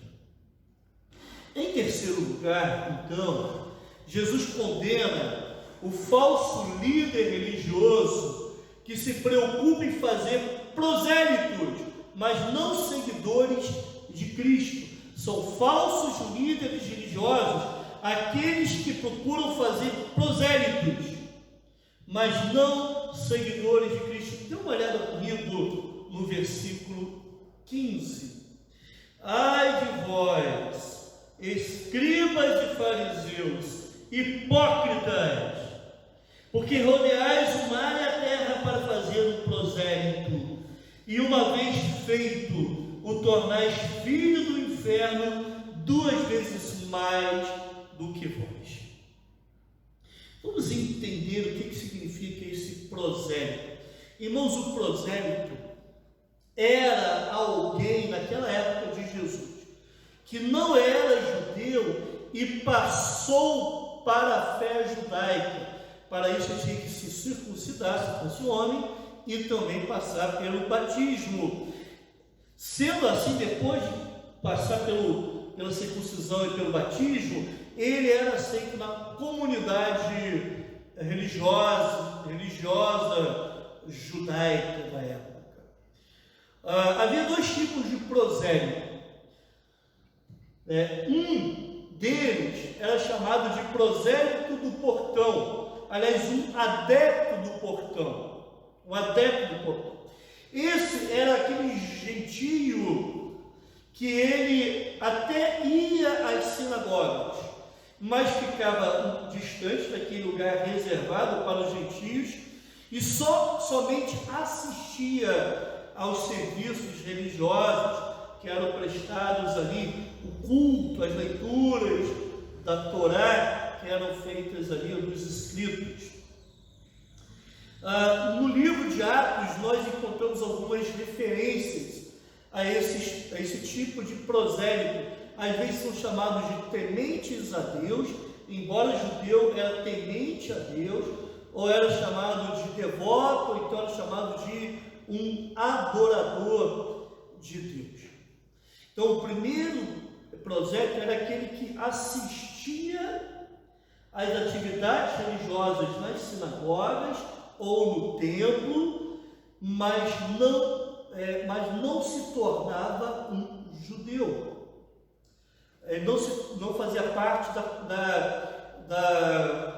Em terceiro lugar, então, Jesus condena o falso líder religioso que se preocupa em fazer prosélitos, mas não seguidores de Cristo. São falsos líderes religiosos, aqueles que procuram fazer prosélitos, mas não seguidores de Cristo. Dê uma olhada comigo no versículo 15. Ai de vós, escribas e fariseus, hipócritas, porque rodeais o mar e a terra para fazer um prosélito, e uma vez feito, o tornais filho do inferno 2 vezes mais do que vós. Vamos entender o que significa esse prosélito. Irmãos, o prosélito era alguém naquela época de Jesus que não era judeu e passou para a fé judaica. Para isso ele tinha que se circuncidar, se fosse homem, e também passar pelo batismo. Sendo assim, depois de passar pela circuncisão e pelo batismo, ele era aceito na comunidade religiosa judaica da época. Havia 2 tipos de prosélito. Um deles era chamado de prosélito do portão, aliás, um adepto do portão. Esse era aquele gentio que ele até ia às sinagogas, mas ficava distante daquele lugar reservado para os gentios e somente assistia aos serviços religiosos que eram prestados ali, o culto, as leituras da Torá que eram feitas ali, dos escritos. No livro de Atos nós encontramos algumas referências a esse tipo de prosélito. Às vezes são chamados de tementes a Deus, embora judeu era temente a Deus, ou era chamado de devoto, ou então era chamado de um adorador de Deus. Então o primeiro prosélito era aquele que assistia às atividades religiosas nas sinagogas ou no templo, mas não se tornava um judeu. Não fazia parte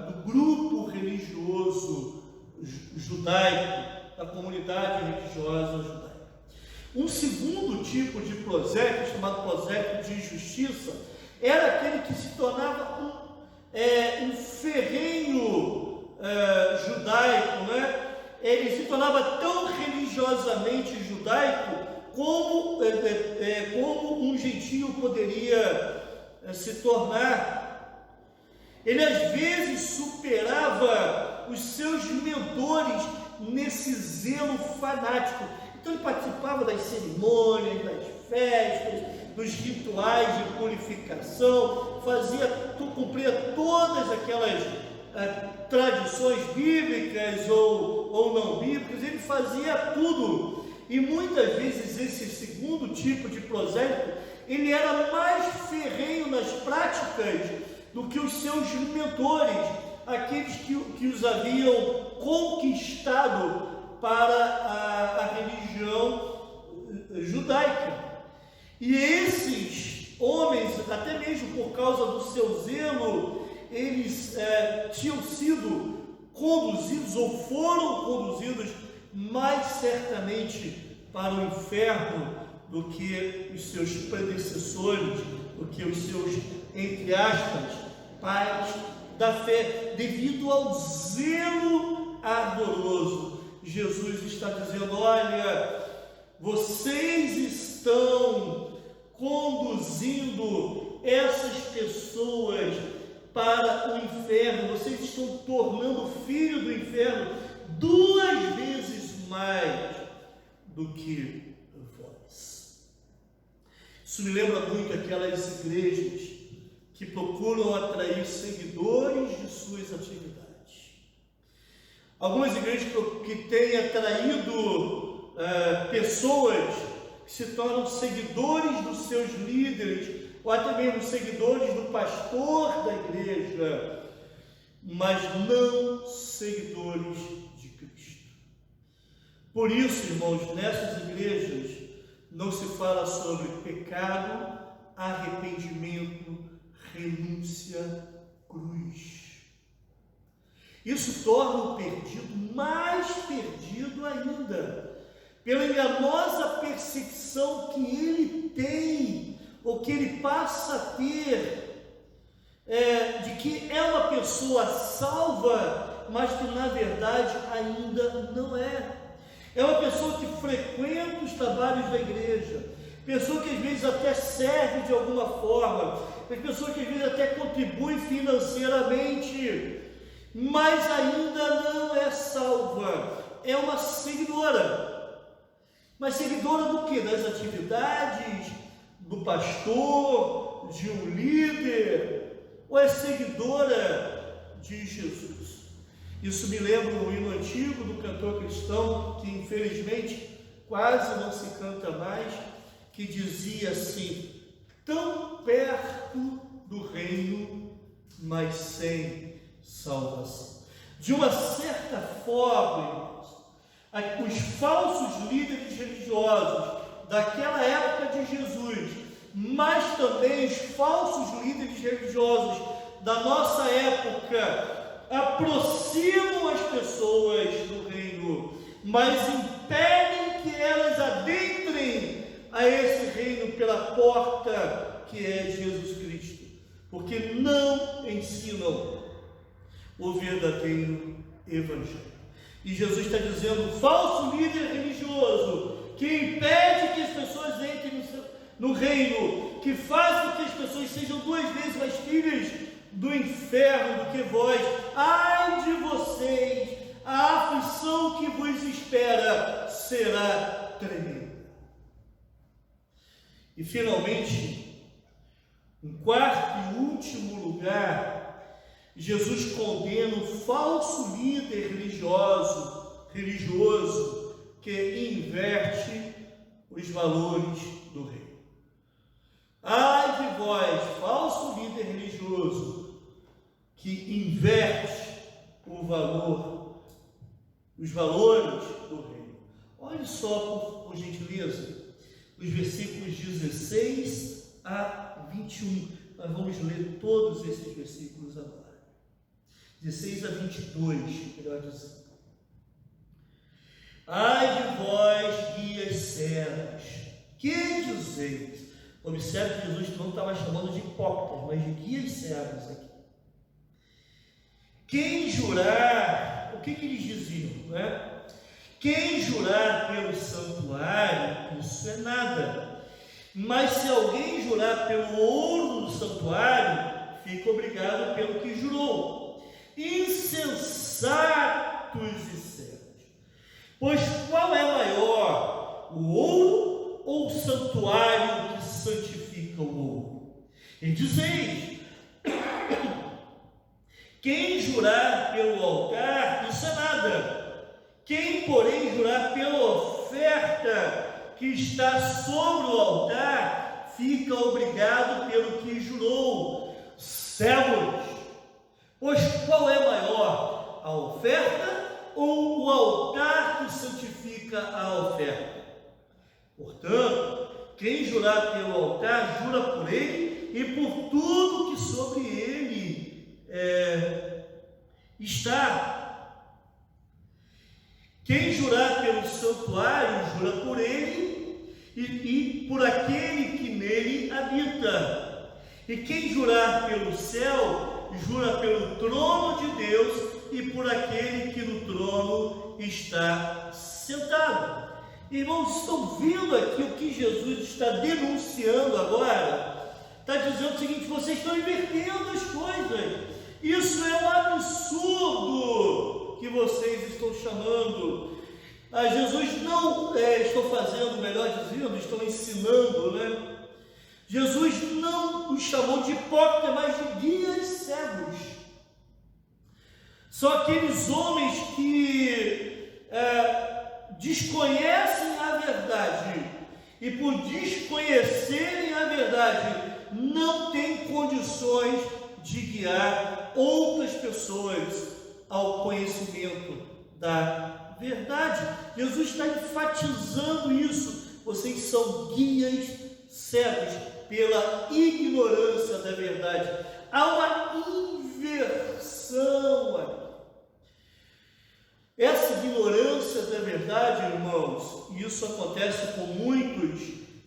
do grupo religioso judaico, da comunidade religiosa judaica. Um segundo tipo de prosélito, chamado prosélito de justiça, era aquele que se tornava um ferrenho judaico, né? Ele se tornava tão religiosamente judaico como um gentio poderia se tornar. Ele às vezes superava os seus mentores nesse zelo fanático. Então ele participava das cerimônias, das festas, dos rituais de purificação, cumpria todas aquelas tradições bíblicas ou não bíblicas. Ele fazia tudo. E muitas vezes esse segundo tipo de prosélito, ele era mais ferrenho nas práticas do que os seus mentores, aqueles que os haviam conquistado para a religião judaica. E esses homens, até mesmo por causa do seu zelo, eles tinham sido conduzidos ou foram conduzidos mais certamente para o inferno do que os seus predecessores, do que os seus, entre aspas, pais da fé, devido ao zelo ardoroso. Jesus está dizendo: olha, vocês estão conduzindo essas pessoas para o inferno, vocês estão tornando o filho do inferno 2 vezes mais do que vós. Isso me lembra muito aquelas igrejas que procuram atrair seguidores de suas atividades. Algumas igrejas que têm atraído pessoas que se tornam seguidores dos seus líderes, ou até mesmo seguidores do pastor da igreja, mas não seguidores de Cristo. Por isso, irmãos, nessas igrejas não se fala sobre pecado, arrependimento, renúncia, cruz. Isso torna o perdido mais perdido ainda, pela enganosa percepção que ele tem, ou que ele passa a ter, de que é uma pessoa salva, mas que na verdade ainda não é. É uma pessoa que frequenta os trabalhos da igreja, pessoa que às vezes até serve de alguma forma, pessoa que às vezes até contribui financeiramente, mas ainda não é salva. É uma seguidora. Mas seguidora do quê? Das atividades do pastor, de um líder, ou é seguidora de Jesus? Isso me lembra um hino antigo do cantor cristão, que infelizmente quase não se canta mais, que dizia assim: tão perto do reino, mas sem salvação. De uma certa forma, os falsos líderes religiosos daquela época de Jesus, mas também os falsos líderes religiosos da nossa época, aproximam as pessoas do reino, mas impedem que elas adentrem a esse reino pela porta que é Jesus Cristo, porque não ensinam o verdadeiro evangelho. E Jesus está dizendo: o falso líder religioso que impede que as pessoas entrem no reino, que faz com que as pessoas sejam 2 vezes mais filhas do inferno do que vós, ai de vocês, a aflição que vos espera será tremenda. E finalmente, em quarto e último lugar, Jesus condena o falso líder religioso que inverte os valores do reino. Ai de vós, falso líder religioso, que inverte os valores do reino. Olhe só, por gentileza, os versículos 16 a 21. Nós vamos ler todos esses versículos agora. 16 a 22, melhor dizendo. Ai de vós, guias cegos, que dizeis? Observe que Jesus não estava chamando de hipócritas, mas de guias cegos aqui. Quem jurar, o que eles diziam, né? Quem jurar pelo santuário, isso é nada. Mas se alguém jurar pelo ouro do santuário, fica obrigado pelo que jurou. Insensatos e cegos. Pois qual é maior, o ouro ou o santuário que santifica o ouro? E dizeis: quem jurar pelo altar, isso é nada. Quem, porém, jurar pela oferta que está sobre o altar, fica obrigado pelo que jurou. Cegos! Pois qual é maior, a oferta ou o altar que santifica a oferta? Portanto, quem jurar pelo altar, jura por ele e por tudo que sobre ele está. Quem jurar pelo santuário, jura por ele e por aquele que nele habita. E quem jurar pelo céu, jura pelo trono de Deus e por aquele que no trono está sentado. Irmãos, estão vendo aqui o que Jesus está denunciando agora? Está dizendo o seguinte: vocês estão invertendo as coisas. Isso é um absurdo que vocês estão chamando. Jesus não estou fazendo, melhor dizendo, estou ensinando, né? Jesus não os chamou de hipócritas, mas de guias cegos. São aqueles homens que desconhecem a verdade e por desconhecerem a verdade não têm condições de guiar outras pessoas ao conhecimento da verdade. Jesus está enfatizando isso. Vocês são guias cegos pela ignorância da verdade. Há uma inversão aqui. Essa ignorância da verdade, irmãos, e isso acontece com muitos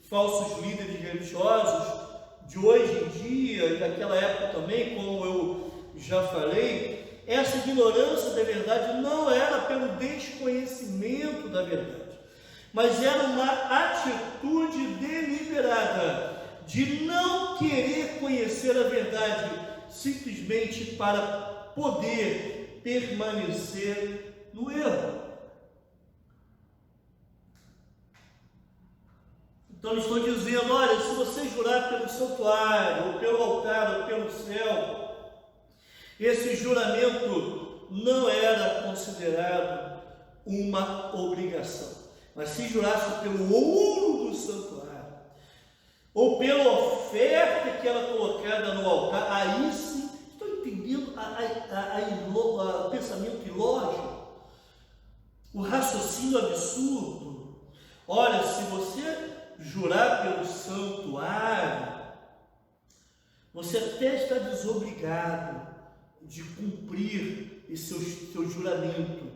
falsos líderes religiosos de hoje em dia e daquela época também, como eu já falei, essa ignorância da verdade não era pelo desconhecimento da verdade, mas era uma atitude deliberada de não querer conhecer a verdade simplesmente para poder permanecer no erro. Então eles estão dizendo: olha, se você jurar pelo santuário, ou pelo altar, ou pelo céu, esse juramento não era considerado uma obrigação. Mas se jurasse pelo ouro do santuário, ou pela oferta que era colocada no altar, aí sim, estão entendendo o pensamento ilógico, o raciocínio absurdo. Olha, se você jurar pelo santuário, você até está desobrigado de cumprir esse seu juramento.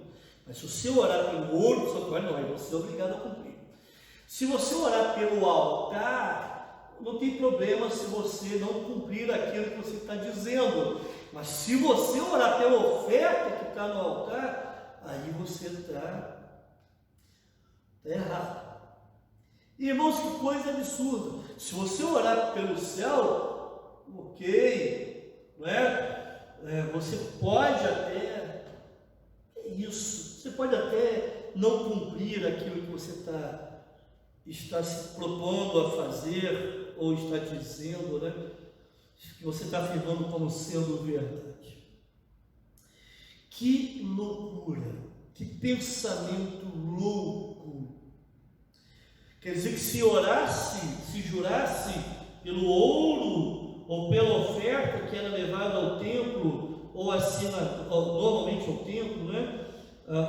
Mas se você orar pelo ouro do santuário, não, aí você é obrigado a cumprir. Se você orar pelo altar, não tem problema se você não cumprir aquilo que você está dizendo. Mas se você orar pela oferta que está no altar, aí você está errado. Irmãos, que coisa absurda. Se você orar pelo céu, ok, não é? Você pode até, você pode até não cumprir aquilo que você está se propondo a fazer, ou está dizendo, né? Que você está afirmando como sendo verdade. Que loucura, que pensamento louco. Quer dizer que se jurasse pelo ouro ou pela oferta que era levada ao templo, ou normalmente ao templo, né?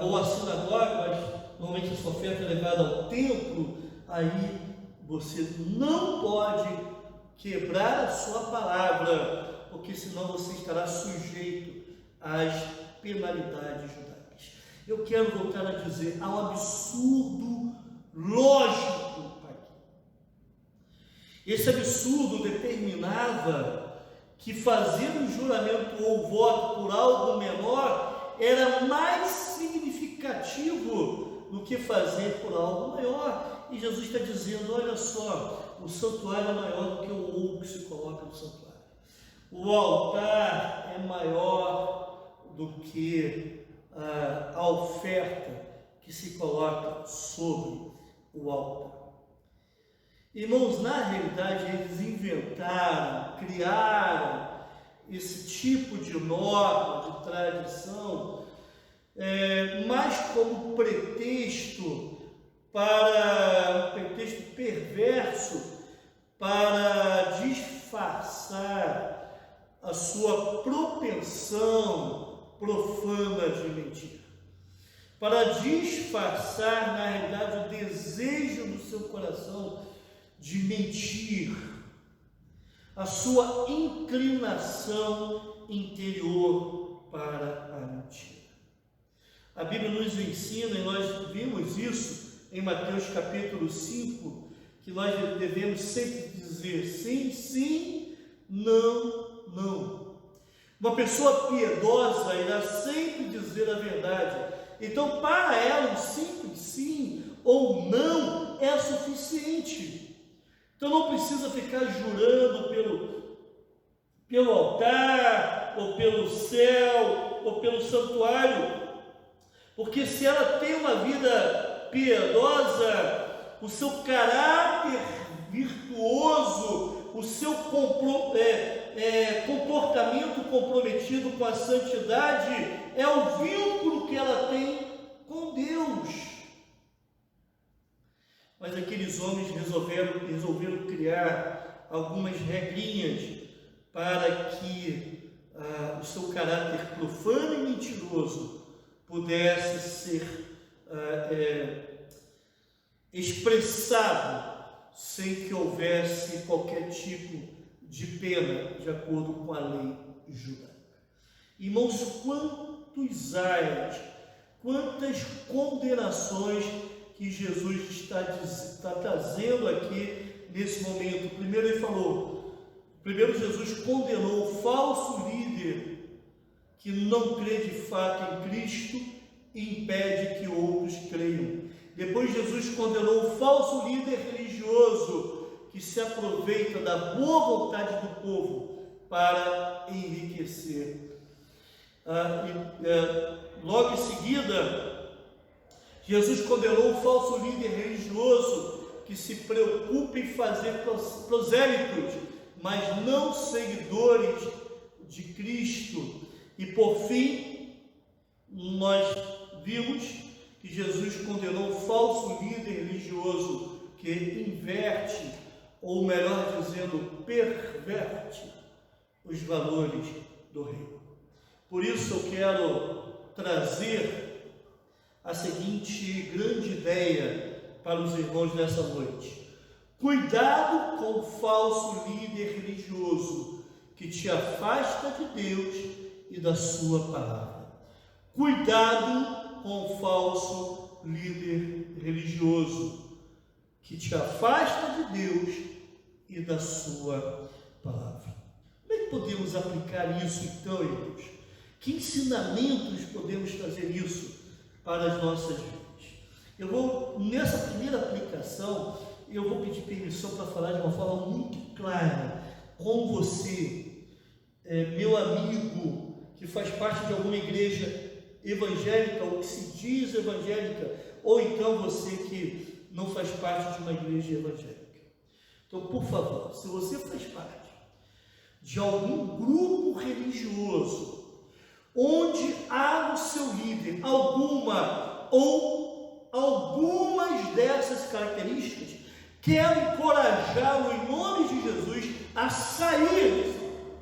Ou à sinagoga, mas normalmente a sua oferta é levada ao templo, aí você não pode quebrar a sua palavra, porque senão você estará sujeito às penalidades judaicas. Eu quero voltar a dizer, há um absurdo lógico aqui. Esse absurdo determinava que fazer um juramento ou voto por algo menor era mais significativo do que fazer por algo maior. E Jesus está dizendo, olha só, o santuário é maior do que o ouro que se coloca no santuário. O altar é maior do que a oferta que se coloca sobre o altar. Irmãos, na realidade, eles inventaram, criaram esse tipo de norma, de tradição, mais como pretexto para, um pretexto perverso, para disfarçar a sua propensão profana de mentir, para disfarçar, na realidade, o desejo do seu coração de mentir, a sua inclinação interior para a mentira. A Bíblia nos ensina, e nós vimos isso em Mateus capítulo 5, que nós devemos sempre dizer sim, sim, não, não. Uma pessoa piedosa irá sempre dizer a verdade. Então, para ela, um simples sim ou não é suficiente. Então, não precisa ficar jurando pelo altar, ou pelo céu, ou pelo santuário, porque se ela tem uma vida piedosa, o seu caráter virtuoso, o seu comportamento comprometido com a santidade é o vínculo que ela tem com Deus. Mas aqueles homens resolveram criar algumas regrinhas para que o seu caráter profano e mentiroso pudesse ser expressado sem que houvesse qualquer tipo de pena, de acordo com a lei judaica. Irmãos, quantos ais, quantas condenações que Jesus está trazendo aqui nesse momento. Primeiro ele falou, Jesus condenou o falso líder que não crê de fato em Cristo e impede que outros creiam. Depois Jesus condenou o falso líder religioso que se aproveita da boa vontade do povo para enriquecer. Logo em seguida, Jesus condenou o falso líder religioso que se preocupa em fazer prosélitos, mas não seguidores de Cristo. E por fim, nós vimos que Jesus condenou o falso líder religioso que inverte, ou melhor dizendo, perverte os valores do reino. Por isso eu quero trazer a seguinte grande ideia para os irmãos nessa noite. Cuidado com o falso líder religioso que te afasta de Deus e da sua palavra. Cuidado com o falso líder religioso que te afasta de Deus e da sua palavra. Como é que podemos aplicar isso então, irmãos? Que ensinamentos podemos trazer isso para as nossas vidas? Nessa primeira aplicação, eu vou pedir permissão para falar de uma forma muito clara com você, meu amigo, que faz parte de alguma igreja evangélica, ou que se diz evangélica, ou então você que não faz parte de uma igreja evangélica. Então, por favor, se você faz parte de algum grupo religioso, onde há no seu líder alguma ou algumas dessas características, quero encorajá-lo em nome de Jesus a sair desse grupo.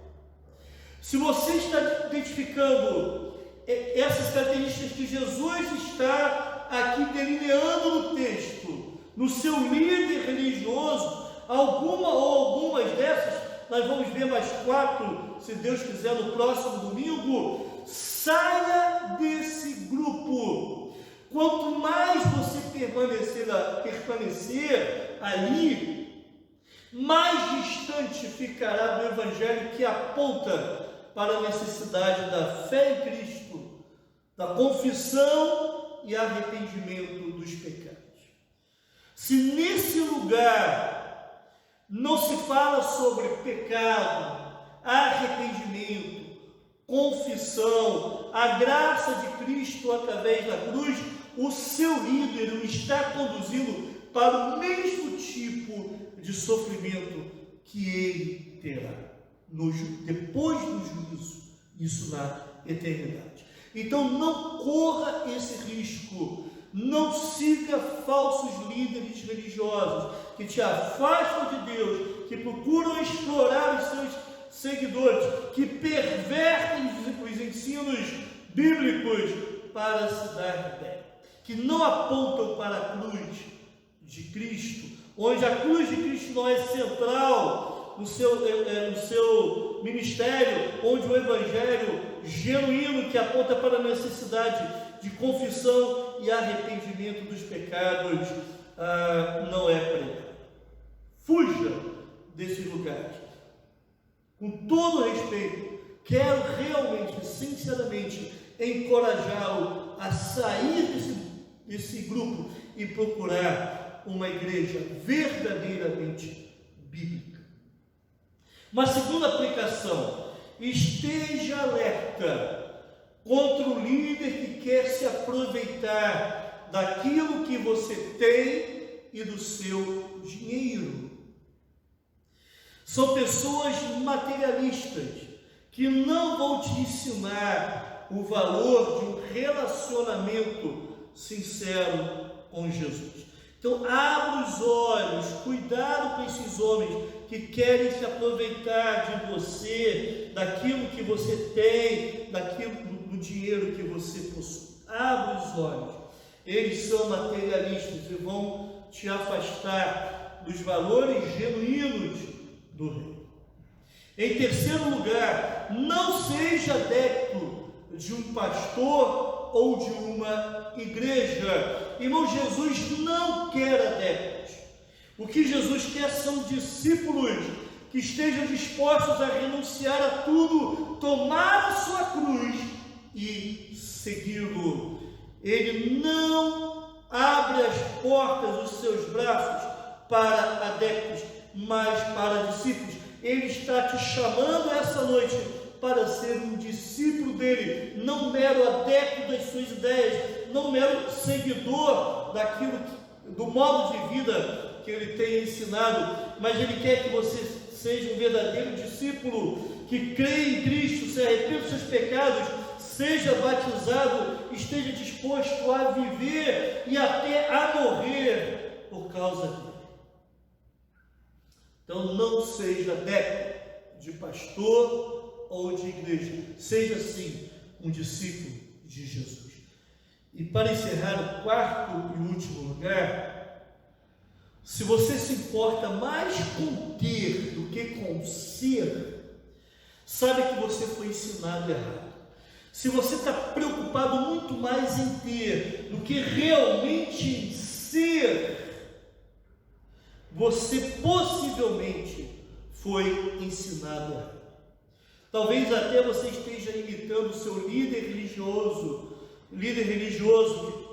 Se você está identificando essas características que Jesus está aqui delineando no texto, no seu líder religioso, algumas dessas, nós vamos ver mais 4, se Deus quiser, no próximo domingo. Saia desse grupo. Quanto mais você permanecer ali, mais distante ficará do Evangelho que aponta para a necessidade da fé em Cristo, da confissão e arrependimento dos pecados. Se nesse lugar não se fala sobre pecado, arrependimento, confissão, a graça de Cristo através da cruz, o seu líder o está conduzindo para o mesmo tipo de sofrimento que ele terá depois do juízo, isso na eternidade. Então não corra esse risco, não siga falsos líderes religiosos que te afastam de Deus, que procuram explorar os seus seguidores, que pervertem os ensinos bíblicos para se dar bem, que não apontam para a cruz de Cristo, onde a cruz de Cristo não é central no seu ministério, onde o Evangelho genuíno que aponta para a necessidade de confissão e arrependimento dos pecados não é pregado. Fuja desses lugares. Com todo respeito, quero realmente, sinceramente, encorajá-lo a sair desse grupo e procurar uma igreja verdadeiramente bíblica. Uma segunda aplicação: esteja alerta contra o líder que quer se aproveitar daquilo que você tem e do seu dinheiro. São pessoas materialistas que não vão te ensinar o valor de um relacionamento sincero com Jesus. Então, abra os olhos, cuidado com esses homens que querem se aproveitar de você, daquilo que você tem, do dinheiro que você possui. Abra os olhos. Eles são materialistas e vão te afastar dos valores genuínos do reino. Em terceiro lugar, não seja adepto de um pastor ou de uma igreja. Irmão, Jesus não quer adeptos. O que Jesus quer são discípulos que estejam dispostos a renunciar a tudo, tomar a sua cruz e segui-lo. Ele não abre as portas dos seus braços para adeptos, mas para discípulos. Ele está te chamando essa noite para ser um discípulo dele, não mero adepto das suas ideias, não mero seguidor do modo de vida que ele tem ensinado, mas ele quer que você seja um verdadeiro discípulo, que crê em Cristo, se arrependa dos seus pecados, seja batizado, esteja disposto a viver e até a morrer por causa dele. Então não seja adepto de pastor ou de igreja, seja sim um discípulo de Jesus. E para encerrar, o quarto e último lugar, se você se importa mais com ter do que com ser, sabe que você foi ensinado errado. Se você está preocupado muito mais em ter do que realmente em ser, você possivelmente foi ensinado errado. Talvez até você esteja imitando o seu líder religioso que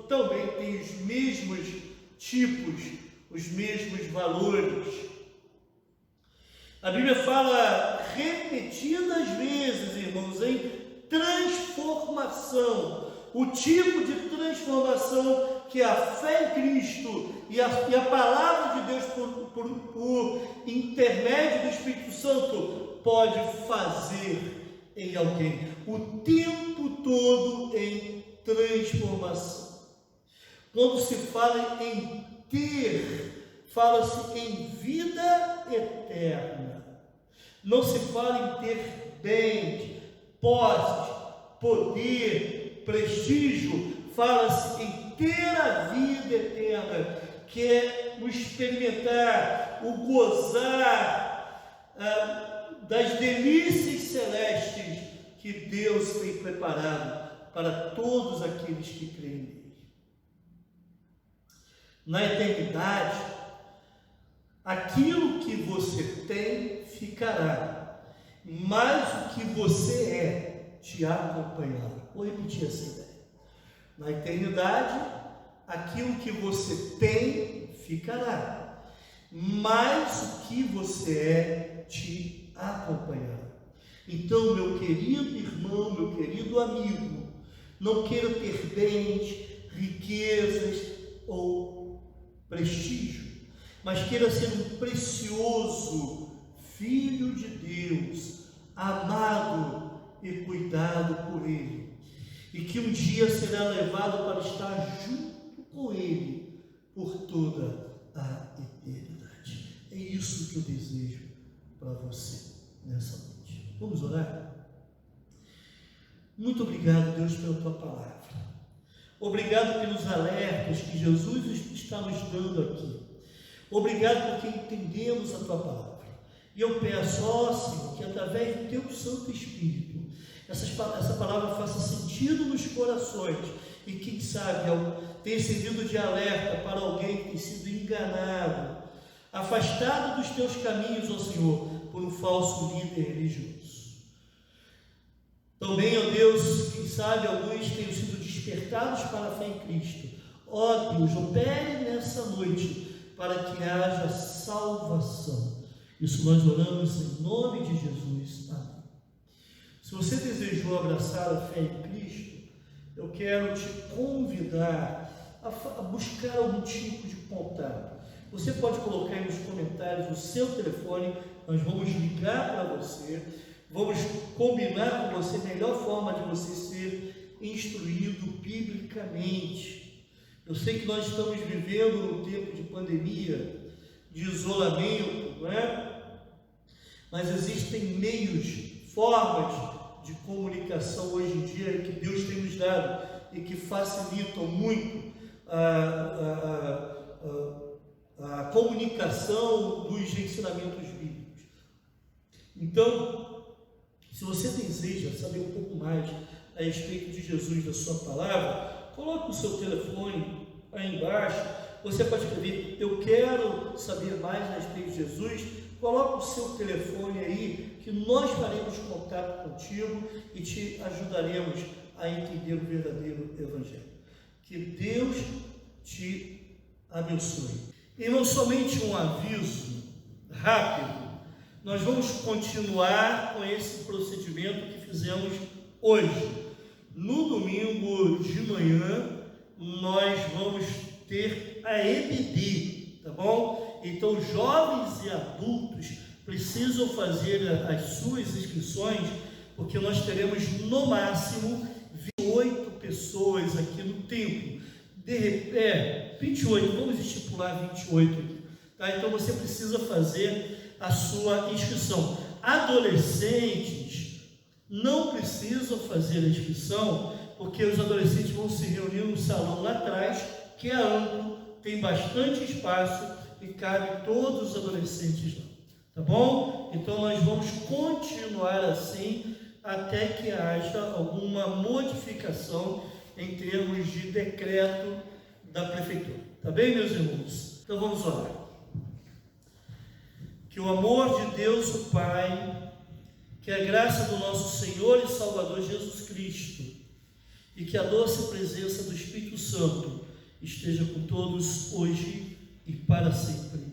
também tem os mesmos tipos, os mesmos valores. A Bíblia fala repetidas vezes, irmãos, em transformação. O tipo de transformação que a fé em Cristo e a palavra de Deus por intermédio do Espírito Santo pode fazer em alguém. O tempo todo em transformação. Quando se fala em ter, fala-se em vida eterna. Não se fala em ter bens, posses, poder, prestígio. Fala-se em ter a vida eterna, quer o experimentar, o gozar das delícias celestes que Deus tem preparado para todos aqueles que creem nele. Na eternidade, aquilo que você tem ficará, mas o que você é te acompanhará. Vou repetir essa ideia. Na eternidade, aquilo que você tem ficará, mas o que você é te acompanhará. Então, meu querido irmão, meu querido amigo, não queira ter bens, riquezas ou prestígio, mas queira ser um precioso filho de Deus, amado e cuidado por Ele, e que um dia será levado para estar junto com Ele por toda a eternidade. É isso que eu desejo para você nessa noite. Vamos orar? Muito obrigado, Deus, pela Tua palavra. Obrigado pelos alertas que Jesus está nos dando aqui. Obrigado porque entendemos a Tua palavra. E eu peço, ó Senhor, que através do Teu Santo Espírito, essa palavra faça sentido nos corações e quem sabe tenha servido de alerta para alguém que tem sido enganado, afastado dos Teus caminhos, ó Senhor, por um falso líder religioso. Também, ó Deus, quem sabe alguns tenham sido despertados para a fé em Cristo. Ó Deus, opere nessa noite para que haja salvação. Isso nós oramos em nome de Jesus. Amém. Se você desejou abraçar a fé em Cristo, eu quero te convidar a buscar algum tipo de contato. Você pode colocar aí nos comentários o seu telefone, nós vamos ligar para você, vamos combinar com você a melhor forma de você ser instruído biblicamente. Eu sei que nós estamos vivendo um tempo de pandemia, de isolamento, não é? Mas existem meios, formas de comunicação hoje em dia que Deus tem nos dado e que facilitam muito a comunicação dos ensinamentos bíblicos. Então, se você deseja saber um pouco mais a respeito de Jesus, da sua palavra, coloque o seu telefone aí embaixo. Você pode escrever, eu quero saber mais a respeito de Jesus. Coloque o seu telefone aí, que nós faremos contato contigo e te ajudaremos a entender o verdadeiro Evangelho. Que Deus te abençoe. Irmão, somente um aviso rápido. Nós vamos continuar com esse procedimento que fizemos hoje. No domingo de manhã, nós vamos ter a EBD, tá bom? Então, jovens e adultos precisam fazer as suas inscrições, porque nós teremos no máximo 28 pessoas aqui no templo. 28, vamos estipular 28 aqui, tá? Então você precisa fazer a sua inscrição. Adolescentes não precisam fazer a inscrição, porque os adolescentes vão se reunir no salão lá atrás, que é amplo, tem bastante espaço e cabe todos os adolescentes lá, tá bom? Então nós vamos continuar assim até que haja alguma modificação em termos de decreto da prefeitura, tá bem, meus irmãos? Então vamos orar. Que o amor de Deus o Pai, que a graça do nosso Senhor e Salvador Jesus Cristo e que a doce presença do Espírito Santo esteja com todos hoje e para sempre.